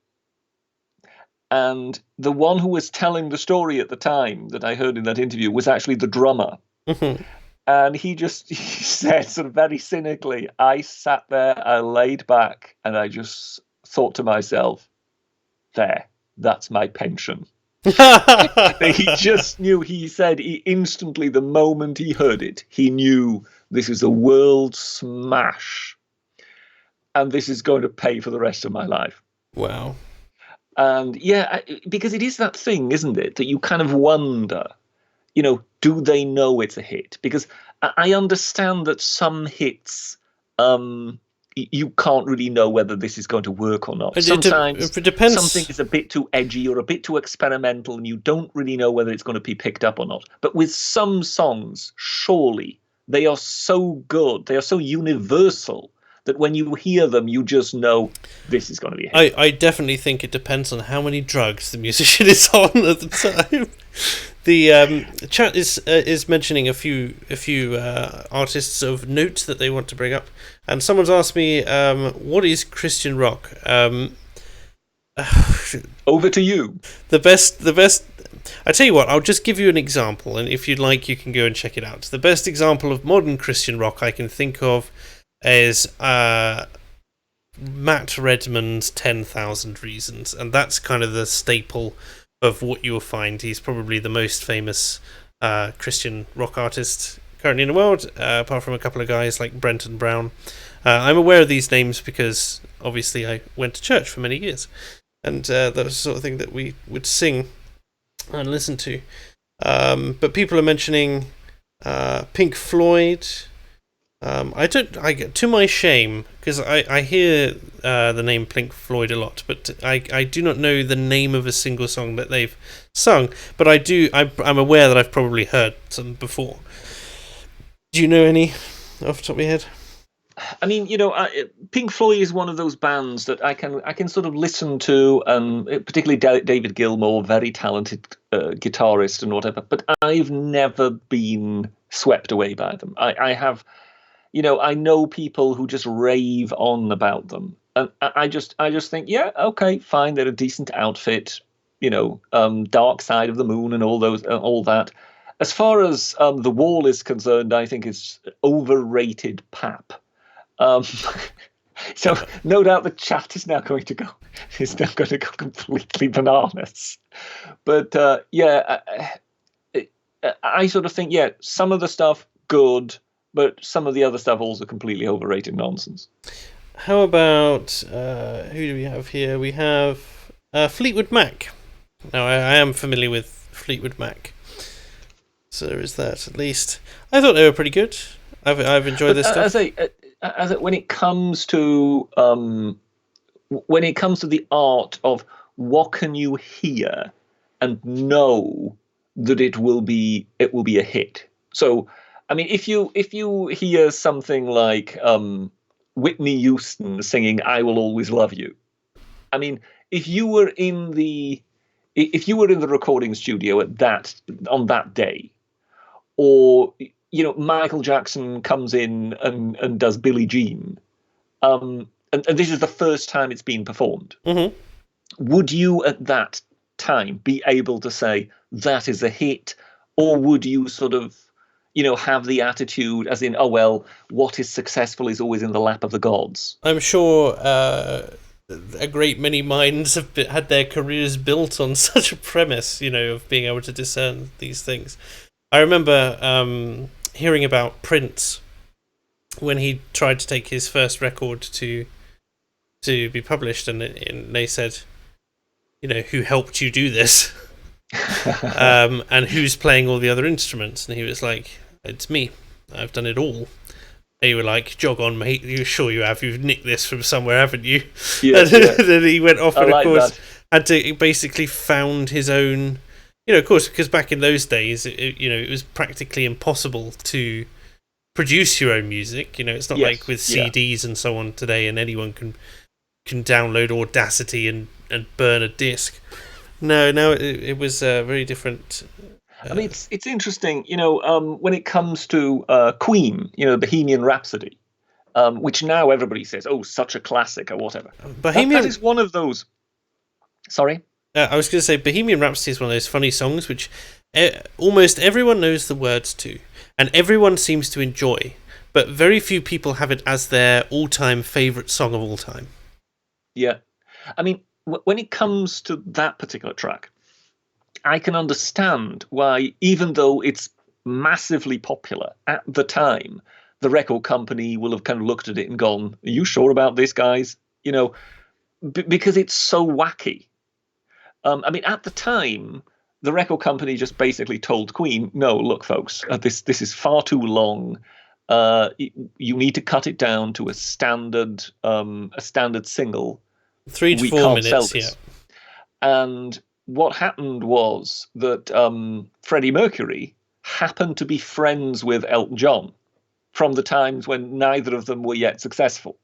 And the one who was telling the story at the time that I heard in that interview was actually the drummer. Mm-hmm. And he said sort of very cynically, I sat there, I laid back, and I just thought to myself, that's my pension. He just knew, he said he instantly, the moment he heard it, he knew this is a world smash. and this is going to pay for the rest of my life. Wow. And yeah, because it is that thing, isn't it, that you kind of wonder, do they know it's a hit? Because I understand that some hits, you can't really know whether this is going to work or not. Sometimes It depends. something is a bit too edgy or a bit too experimental, and you don't really know whether it's going to be picked up or not. But with some songs, surely they are so good, they are so universal, that when you hear them, you just know this is going to be a hit. I definitely think it depends on how many drugs the musician is on at the time. The chat is mentioning a few artists of note that they want to bring up, and someone's asked me, what is Christian rock? Over to you. The best. I tell you what, I'll just give you an example, and if you'd like, you can go and check it out. The best example of modern Christian rock I can think of is Matt Redman's 10,000 Reasons, and that's kind of the staple of what you'll find. He's probably the most famous Christian rock artist currently in the world, apart from a couple of guys like Brenton Brown. I'm aware of these names because obviously I went to church for many years, and that was the sort of thing that we would sing and listen to. But people are mentioning Pink Floyd. To my shame, because I hear the name Pink Floyd a lot, but I do not know the name of a single song that they've sung. But I'm aware that I've probably heard some before. Do you know any off the top of your head? I mean, Pink Floyd is one of those bands that I can sort of listen to, particularly David Gilmour, very talented guitarist and whatever. But I've never been swept away by them. I have. I know people who just rave on about them, and I just think, yeah, okay, fine, they're a decent outfit, Dark Side of the Moon and all that. As far as The Wall is concerned, I think it's overrated pap. So no doubt the chat is now going to go completely bananas. But I sort of think, yeah, some of the stuff good. But some of the other stuff also completely overrated nonsense. How about who do we have here? We have Fleetwood Mac. Now I am familiar with Fleetwood Mac, so there is that at least. I thought they were pretty good. I've enjoyed this stuff. When it comes to the art of what can you hear and know that it will be a hit. So. I mean, if you hear something like Whitney Houston singing "I Will Always Love You," I mean, if you were in the recording studio on that day, or Michael Jackson comes in and does Billie Jean, and this is the first time it's been performed, would you at that time be able to say that is a hit, or would you sort of have the attitude as in, oh, well, what is successful is always in the lap of the gods? I'm sure a great many minds have had their careers built on such a premise, of being able to discern these things. I remember hearing about Prince when he tried to take his first record to be published, and they said, who helped you do this? And who's playing all the other instruments? And he was like, it's me. I've done it all. They were like, jog on, mate. You're sure you have. You've nicked this from somewhere, haven't you? Yes, and then he went off and, of course, that. had to basically found his own... of course, because back in those days, it was practically impossible to produce your own music. It's not like with CDs and so on today, and anyone can download Audacity and burn a disc. No, it was very different. I mean, it's interesting, when it comes to Queen, Bohemian Rhapsody, which now everybody says, oh, such a classic or whatever. That is one of those. Sorry? I was going to say Bohemian Rhapsody is one of those funny songs which almost everyone knows the words to, and everyone seems to enjoy, but very few people have it as their all-time favourite song of all time. Yeah. I mean, when it comes to that particular track, I can understand why, even though it's massively popular at the time, the record company will have kind of looked at it and gone, "Are you sure about this, guys?" You know, because it's so wacky. I mean, at the time, the record company just basically told Queen, "No, look, folks, this is far too long. You need to cut it down to a standard single. 3 to We 4 can't sell minutes, yeah. this." And what happened was that Freddie Mercury happened to be friends with Elton John from the times when neither of them were yet successful.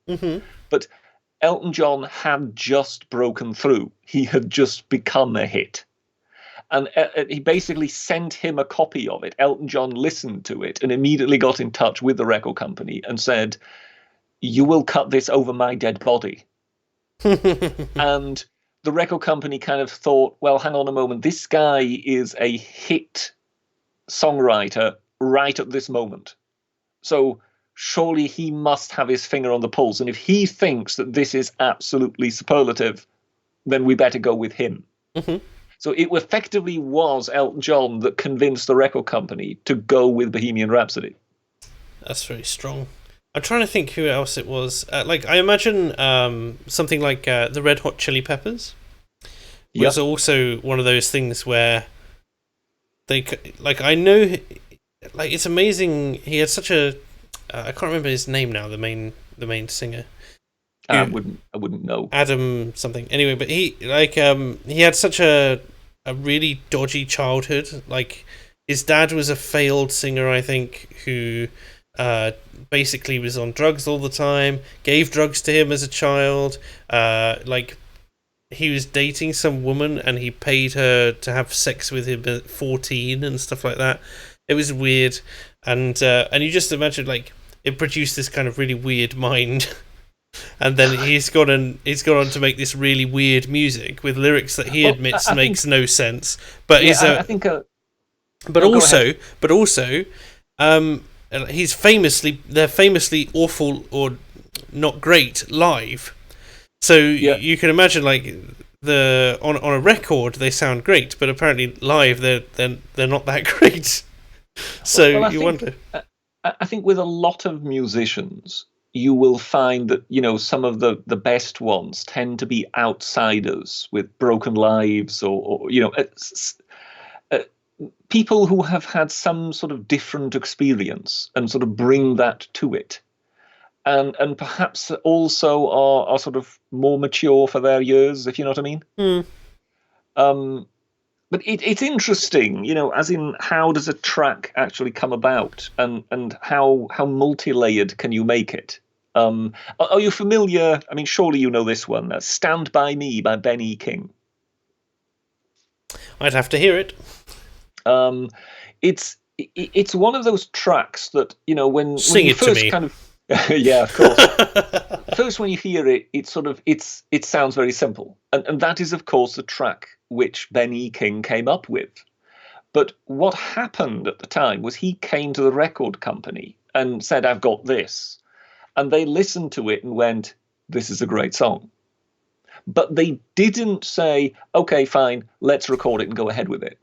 But Elton John had just broken through. He had just become a hit. And he basically sent him a copy of it. Elton John listened to it and immediately got in touch with the record company and said, "You will cut this over my dead body." And the record company kind of thought, well, hang on a moment. This guy is a hit songwriter right at this moment. So surely he must have his finger on the pulse. And if he thinks that this is absolutely superlative, then we better go with him. So it effectively was Elton John that convinced the record company to go with Bohemian Rhapsody. That's very strong. I'm trying to think who else it was. Like, I imagine something like the Red Hot Chili Peppers was also one of those things where they, like, I know, like, it's amazing. He had such a, I can't remember his name now. The main singer. I wouldn't know. Adam something. Anyway, but he had such a really dodgy childhood. Like, his dad was a failed singer, I think, who basically was on drugs all the time, gave drugs to him as a child. Like, he was dating some woman and he paid her to have sex with him at 14 and stuff like that. It was weird. And you just imagine, like, it produced this kind of really weird mind. And then he's gone on to make this really weird music with lyrics that he admits makes no sense. But they're famously awful or not great live. So you can imagine, like, on a record they sound great, but apparently live they're not that great. So wonder. I think with a lot of musicians, you will find that, you know, some of the best ones tend to be outsiders with broken lives, or you know, people who have had some sort of different experience and sort of bring that to it, and perhaps also are sort of more mature for their years, if you know what I mean. But it's interesting, you know, as in, how does a track actually come about, and how multi-layered can you make it? Are you familiar? I mean, surely you know this one, "Stand By Me" by Ben E. King. I'd have to hear it. It's one of those tracks that, you know, when you first to me. kind of yeah, of course. First, when you hear it, it sounds very simple, and that is, of course, the track which Ben E. King came up with. But what happened at the time was he came to the record company and said, "I've got this," and they listened to it and went, "This is a great song." But they didn't say, "Okay, fine, let's record it and go ahead with it,"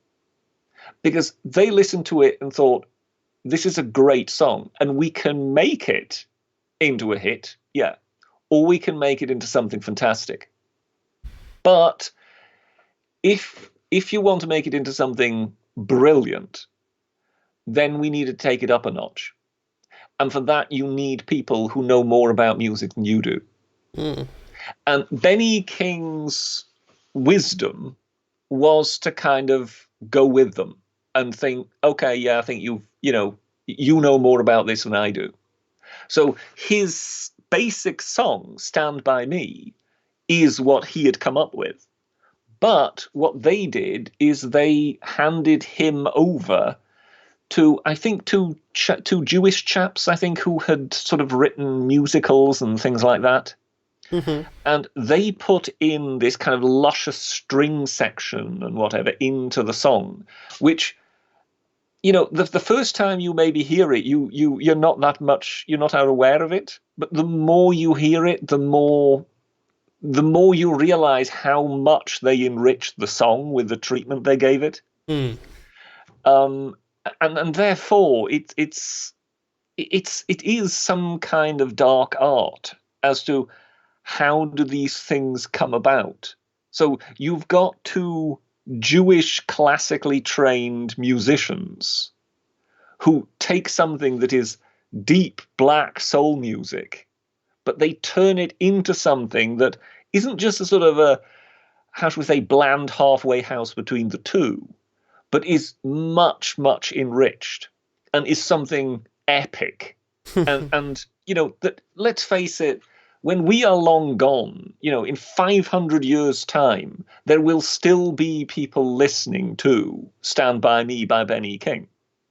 because they listened to it and thought, "This is a great song, and we can make it into a hit, yeah, or we can make it into something fantastic. But if you want to make it into something brilliant, then we need to take it up a notch. And for that, you need people who know more about music than you do." And Benny King's wisdom was to kind of go with them and think, okay, yeah, I think you know more about this than I do. So his basic song, "Stand By Me," is what he had come up with. But what they did is they handed him over to, I think, two Jewish chaps, I think, who had sort of written musicals and things like that. And they put in this kind of luscious string section and whatever into the song, which, you know, the first time you maybe hear it, you're not aware of it. But the more you hear it, the more you realize how much they enriched the song with the treatment they gave it. And therefore it's it is some kind of dark art as to how do these things come about. So you've got two Jewish classically trained musicians who take something that is deep black soul music, but they turn it into something that isn't just a sort of a, how should we say, bland halfway house between the two, but is much, much enriched and is something epic. And that, let's face it, when we are long gone, in 500 years' time, there will still be people listening to Stand By Me by Benny King.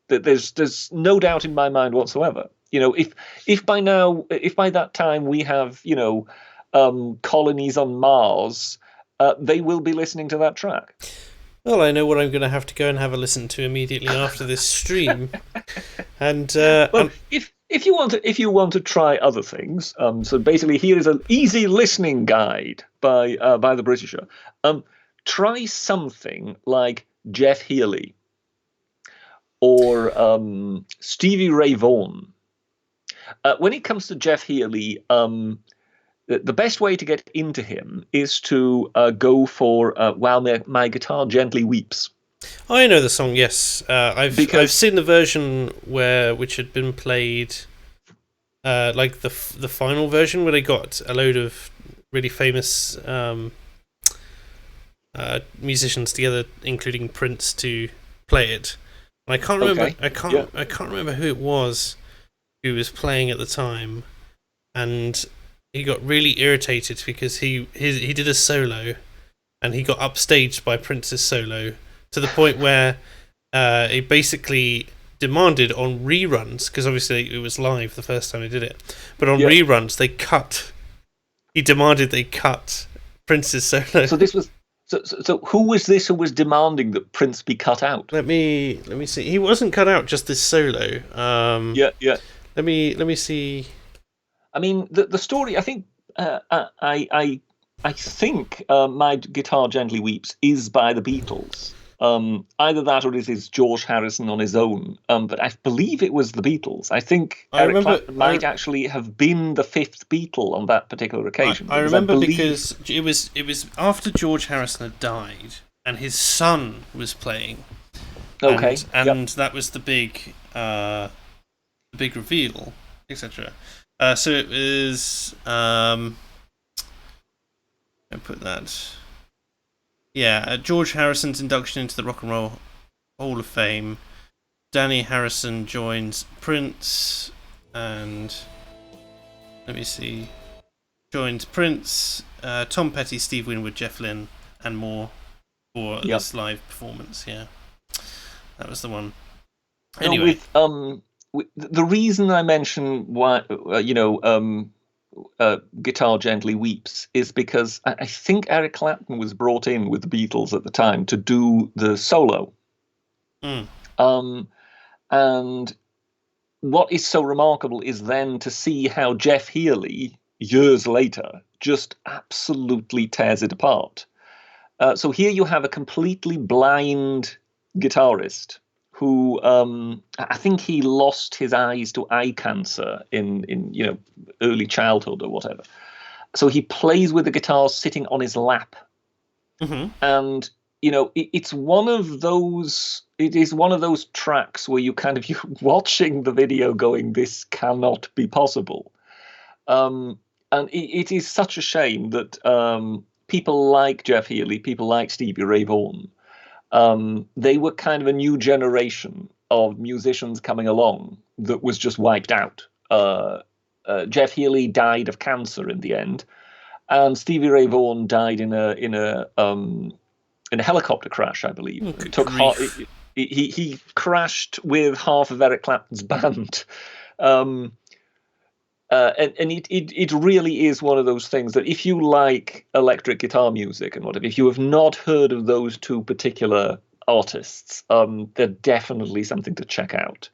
There's no doubt in my mind whatsoever. If by now, if by that time we have, colonies on Mars, they will be listening to that track. Well, I know what I'm going to have to go and have a listen to immediately after this stream. And if you want to try other things, so basically here is an easy listening guide by the Britisher. Try something like Jeff Healey or Stevie Ray Vaughan. When it comes to Jeff Healey, the best way to get into him is to go for "While My Guitar Gently Weeps." I know the song. Yes, I've seen the version which had been played, like the final version where they got a load of really famous musicians together, including Prince, to play it. And I can't remember. Okay. I can't remember who it was who was playing at the time, and he got really irritated because he did a solo, and he got upstaged by Prince's solo to the point where he basically demanded on reruns, because obviously it was live the first time he did it, but on reruns he demanded they cut Prince's solo. So this was so who was this who was demanding that Prince be cut out? Let me see. He wasn't cut out, just this solo. Let me see. I mean, the story. I think I think My Guitar Gently Weeps is by the Beatles. Either that or it is George Harrison on his own. But I believe it was the Beatles. I think Eric Clapton might actually have been the fifth Beatle on that particular occasion. I remember because it was after George Harrison had died and his son was playing. Okay. And that was the big reveal, etc. So it was. I put that. Yeah, George Harrison's induction into the Rock and Roll Hall of Fame. Danny Harrison joins Prince, and let me see. Joins Prince, Tom Petty, Steve Winwood, Jeff Lynne, and more for this live performance. Yeah, that was the one. Anyway, the reason I mention why Guitar Gently Weeps is because I think Eric Clapton was brought in with the Beatles at the time to do the solo. And what is so remarkable is then to see how Jeff Healey, years later, just absolutely tears it apart. So here you have a completely blind guitarist who I think he lost his eyes to eye cancer in early childhood or whatever. So he plays with the guitar sitting on his lap, and it's one of those. It is one of those tracks where you're watching the video, going, "This cannot be possible," and it is such a shame that people like Jeff Healey, people like Stevie Ray Vaughan. They were kind of a new generation of musicians coming along that was just wiped out. Jeff Healey died of cancer in the end, and Stevie Ray Vaughan died in a helicopter crash, I believe. He crashed with half of Eric Clapton's band. And it really is one of those things that if you like electric guitar music and whatever, if you have not heard of those two particular artists, they're definitely something to check out.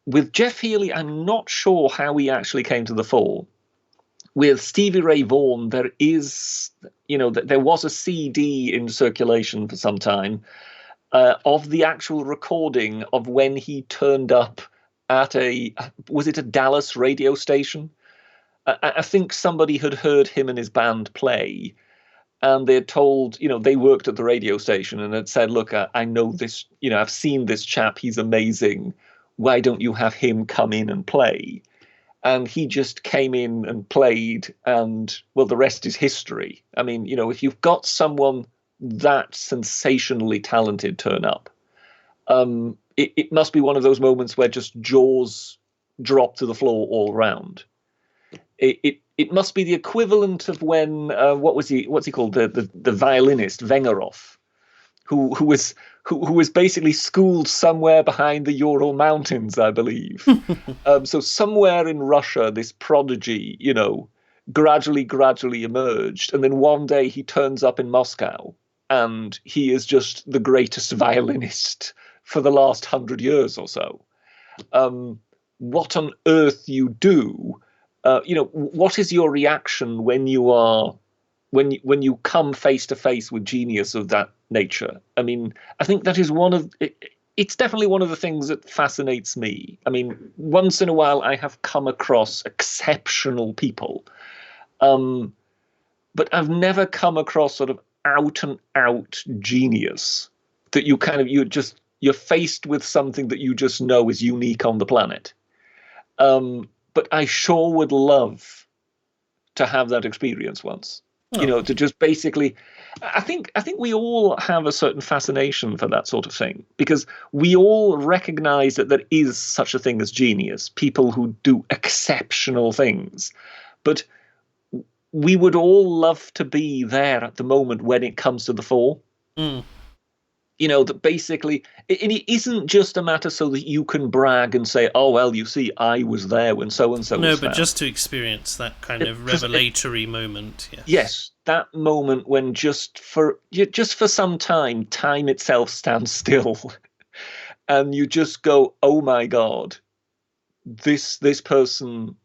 With Jeff Healey, I'm not sure how he actually came to the fore. With Stevie Ray Vaughan, there was a CD in circulation for some time of the actual recording of when he turned up at was it a Dallas radio station? I think somebody had heard him and his band play, and they had told, they worked at the radio station and had said, look, I know this, I've seen this chap, he's amazing. Why don't you have him come in and play? And he just came in and played, and, well, the rest is history. I mean, if you've got someone that sensationally talented turn up, it must be one of those moments where just jaws drop to the floor all round. It must be the equivalent of when what's he called, the violinist Vengerov, who was basically schooled somewhere behind the Ural Mountains, I believe. So somewhere in Russia, this prodigy, gradually emerged, and then one day he turns up in Moscow, and he is just the greatest violinist for the last 100 years or so. What on earth you do? What is your reaction when you come face to face with genius of that nature? I mean, I think that is it's definitely one of the things that fascinates me. I mean, once in a while I have come across exceptional people, but I've never come across sort of out and out genius that you're faced with something that you just know is unique on the planet. But I sure would love to have that experience once. Oh. To just basically, I think we all have a certain fascination for that sort of thing, because we all recognize that there is such a thing as genius, people who do exceptional things. But we would all love to be there at the moment when it comes to the fore. Mm. That basically, it isn't just a matter so that you can brag and say, oh, well, you see, I was there when so-and-so was No, but found. just to experience that kind of revelatory moment. Yes. Yes, that moment when just for some time itself stands still, and you just go, oh my God, this person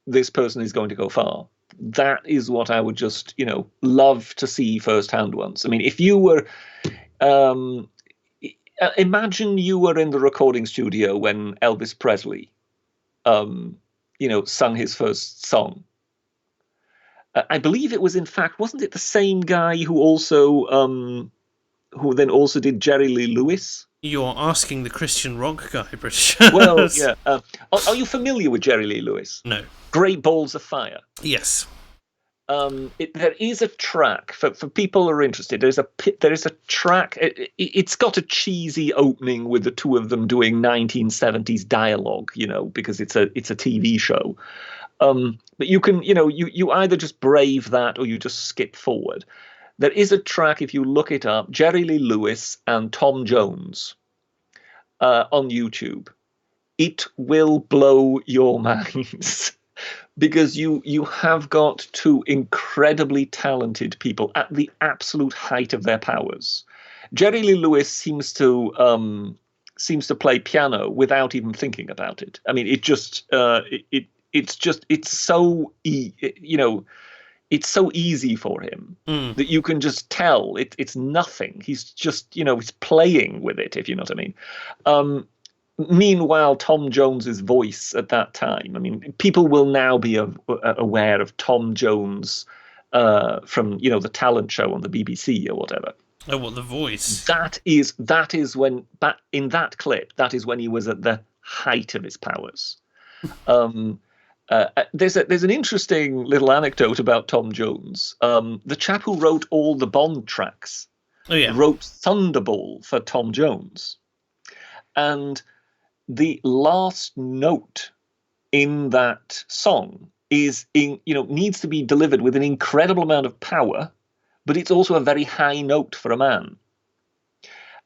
is going to go far. That is what I would just, love to see firsthand once. I mean, if you were... imagine you were in the recording studio when Elvis Presley, sung his first song. I believe it was, in fact, wasn't it the same guy who then also did Jerry Lee Lewis? You're asking the Christian rock guy, British. Well, yeah. Are you familiar with Jerry Lee Lewis? No. Great Balls of Fire. Yes. There is a track for people who are interested. There is a track. It's got a cheesy opening with the two of them doing 1970s dialogue, because it's a TV show. But you can, you either just brave that or you just skip forward. There is a track, if you look it up, Jerry Lee Lewis and Tom Jones on YouTube. It will blow your minds. Because you have got two incredibly talented people at the absolute height of their powers. Jerry Lee Lewis seems to play piano without even thinking about it. I mean, it's so easy for him that you can just tell it's nothing. He's just he's playing with it, if you know what I mean. Meanwhile, Tom Jones's voice at that time, I mean, people will now be aware of Tom Jones from, the talent show on the BBC or whatever. Oh, what, the voice? That is when, in that clip, that is when he was at the height of his powers. There's an interesting little anecdote about Tom Jones. The chap who wrote all the Bond tracks wrote Thunderball for Tom Jones. And the last note in that song needs to be delivered with an incredible amount of power, but it's also a very high note for a man.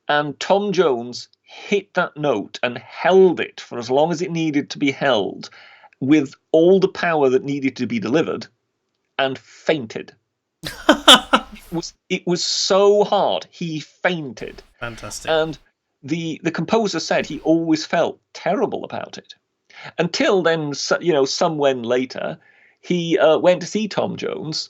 And Tom Jones hit that note and held it for as long as it needed to be held with all the power that needed to be delivered, and fainted. It was so hard. He fainted. Fantastic. And the composer said he always felt terrible about it, until then, somewhen later, he went to see Tom Jones,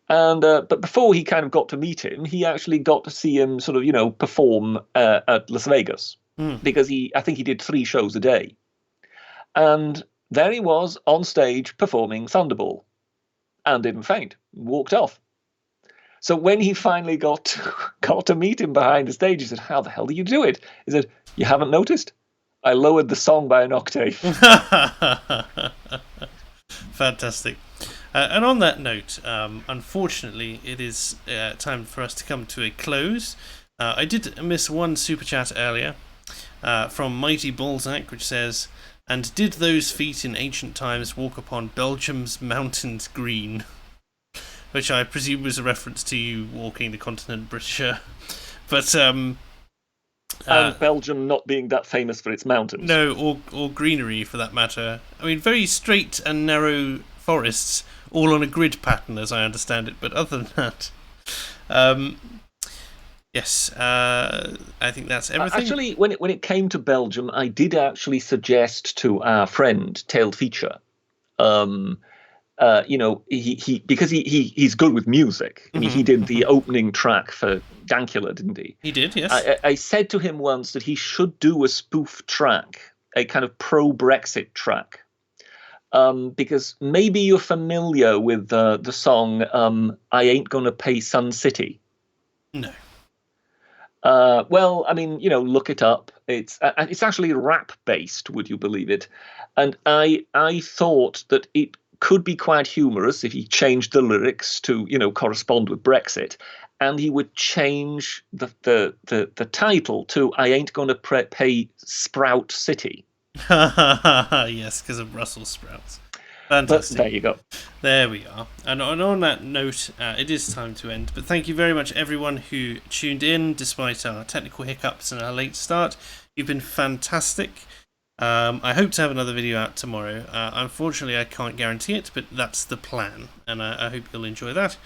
and but before he kind of got to meet him, he actually got to see him sort of perform at Las Vegas, because I think he did 3 shows a day, And there he was on stage performing Thunderball, and didn't faint, walked off. So when he finally got to meet him behind the stage, he said, "How the hell did you do it?" He said, "You haven't noticed? I lowered the song by an octave." Fantastic. And on that note, unfortunately, it is time for us to come to a close. I did miss one super chat earlier from Mighty Balzac, which says, "And did those feet in ancient times walk upon Belgium's mountains green?" Which I presume was a reference to you walking the continent Britisher. But and Belgium not being that famous for its mountains. No, or greenery for that matter. I mean, very straight and narrow forests, all on a grid pattern, as I understand it. But other than that, yes, I think that's everything. Actually, when it came to Belgium, I did actually suggest to our friend Tailed Feature, he because he's good with music. I mean, he did the opening track for Dankula, didn't he? He did, yes. I said to him once that he should do a spoof track, a kind of pro-Brexit track, because maybe you're familiar with the song "I Ain't Gonna Pay Sun City." No. Well, I mean, look it up. It's actually rap based. Would you believe it? And I thought that it could be quite humorous if he changed the lyrics to correspond with Brexit, and he would change the title to "I Ain't Gonna Pay Sprout City." Yes, because of Brussels sprouts. Fantastic. But there you go. There we are. And on that note, it is time to end. But thank you very much, everyone who tuned in, despite our technical hiccups and our late start. You've been fantastic. I hope to have another video out tomorrow. Unfortunately, I can't guarantee it, but that's the plan, and I hope you'll enjoy that.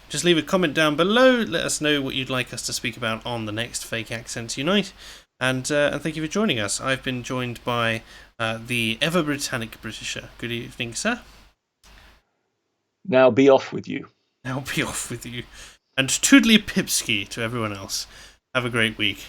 Just leave a comment down below. Let us know what you'd like us to speak about on the next Fake Accents Unite. And thank you for joining us. I've been joined by the ever-Britannic Britisher. Good evening, sir. Now be off with you. Now be off with you. And toodly pipski to everyone else. Have a great week.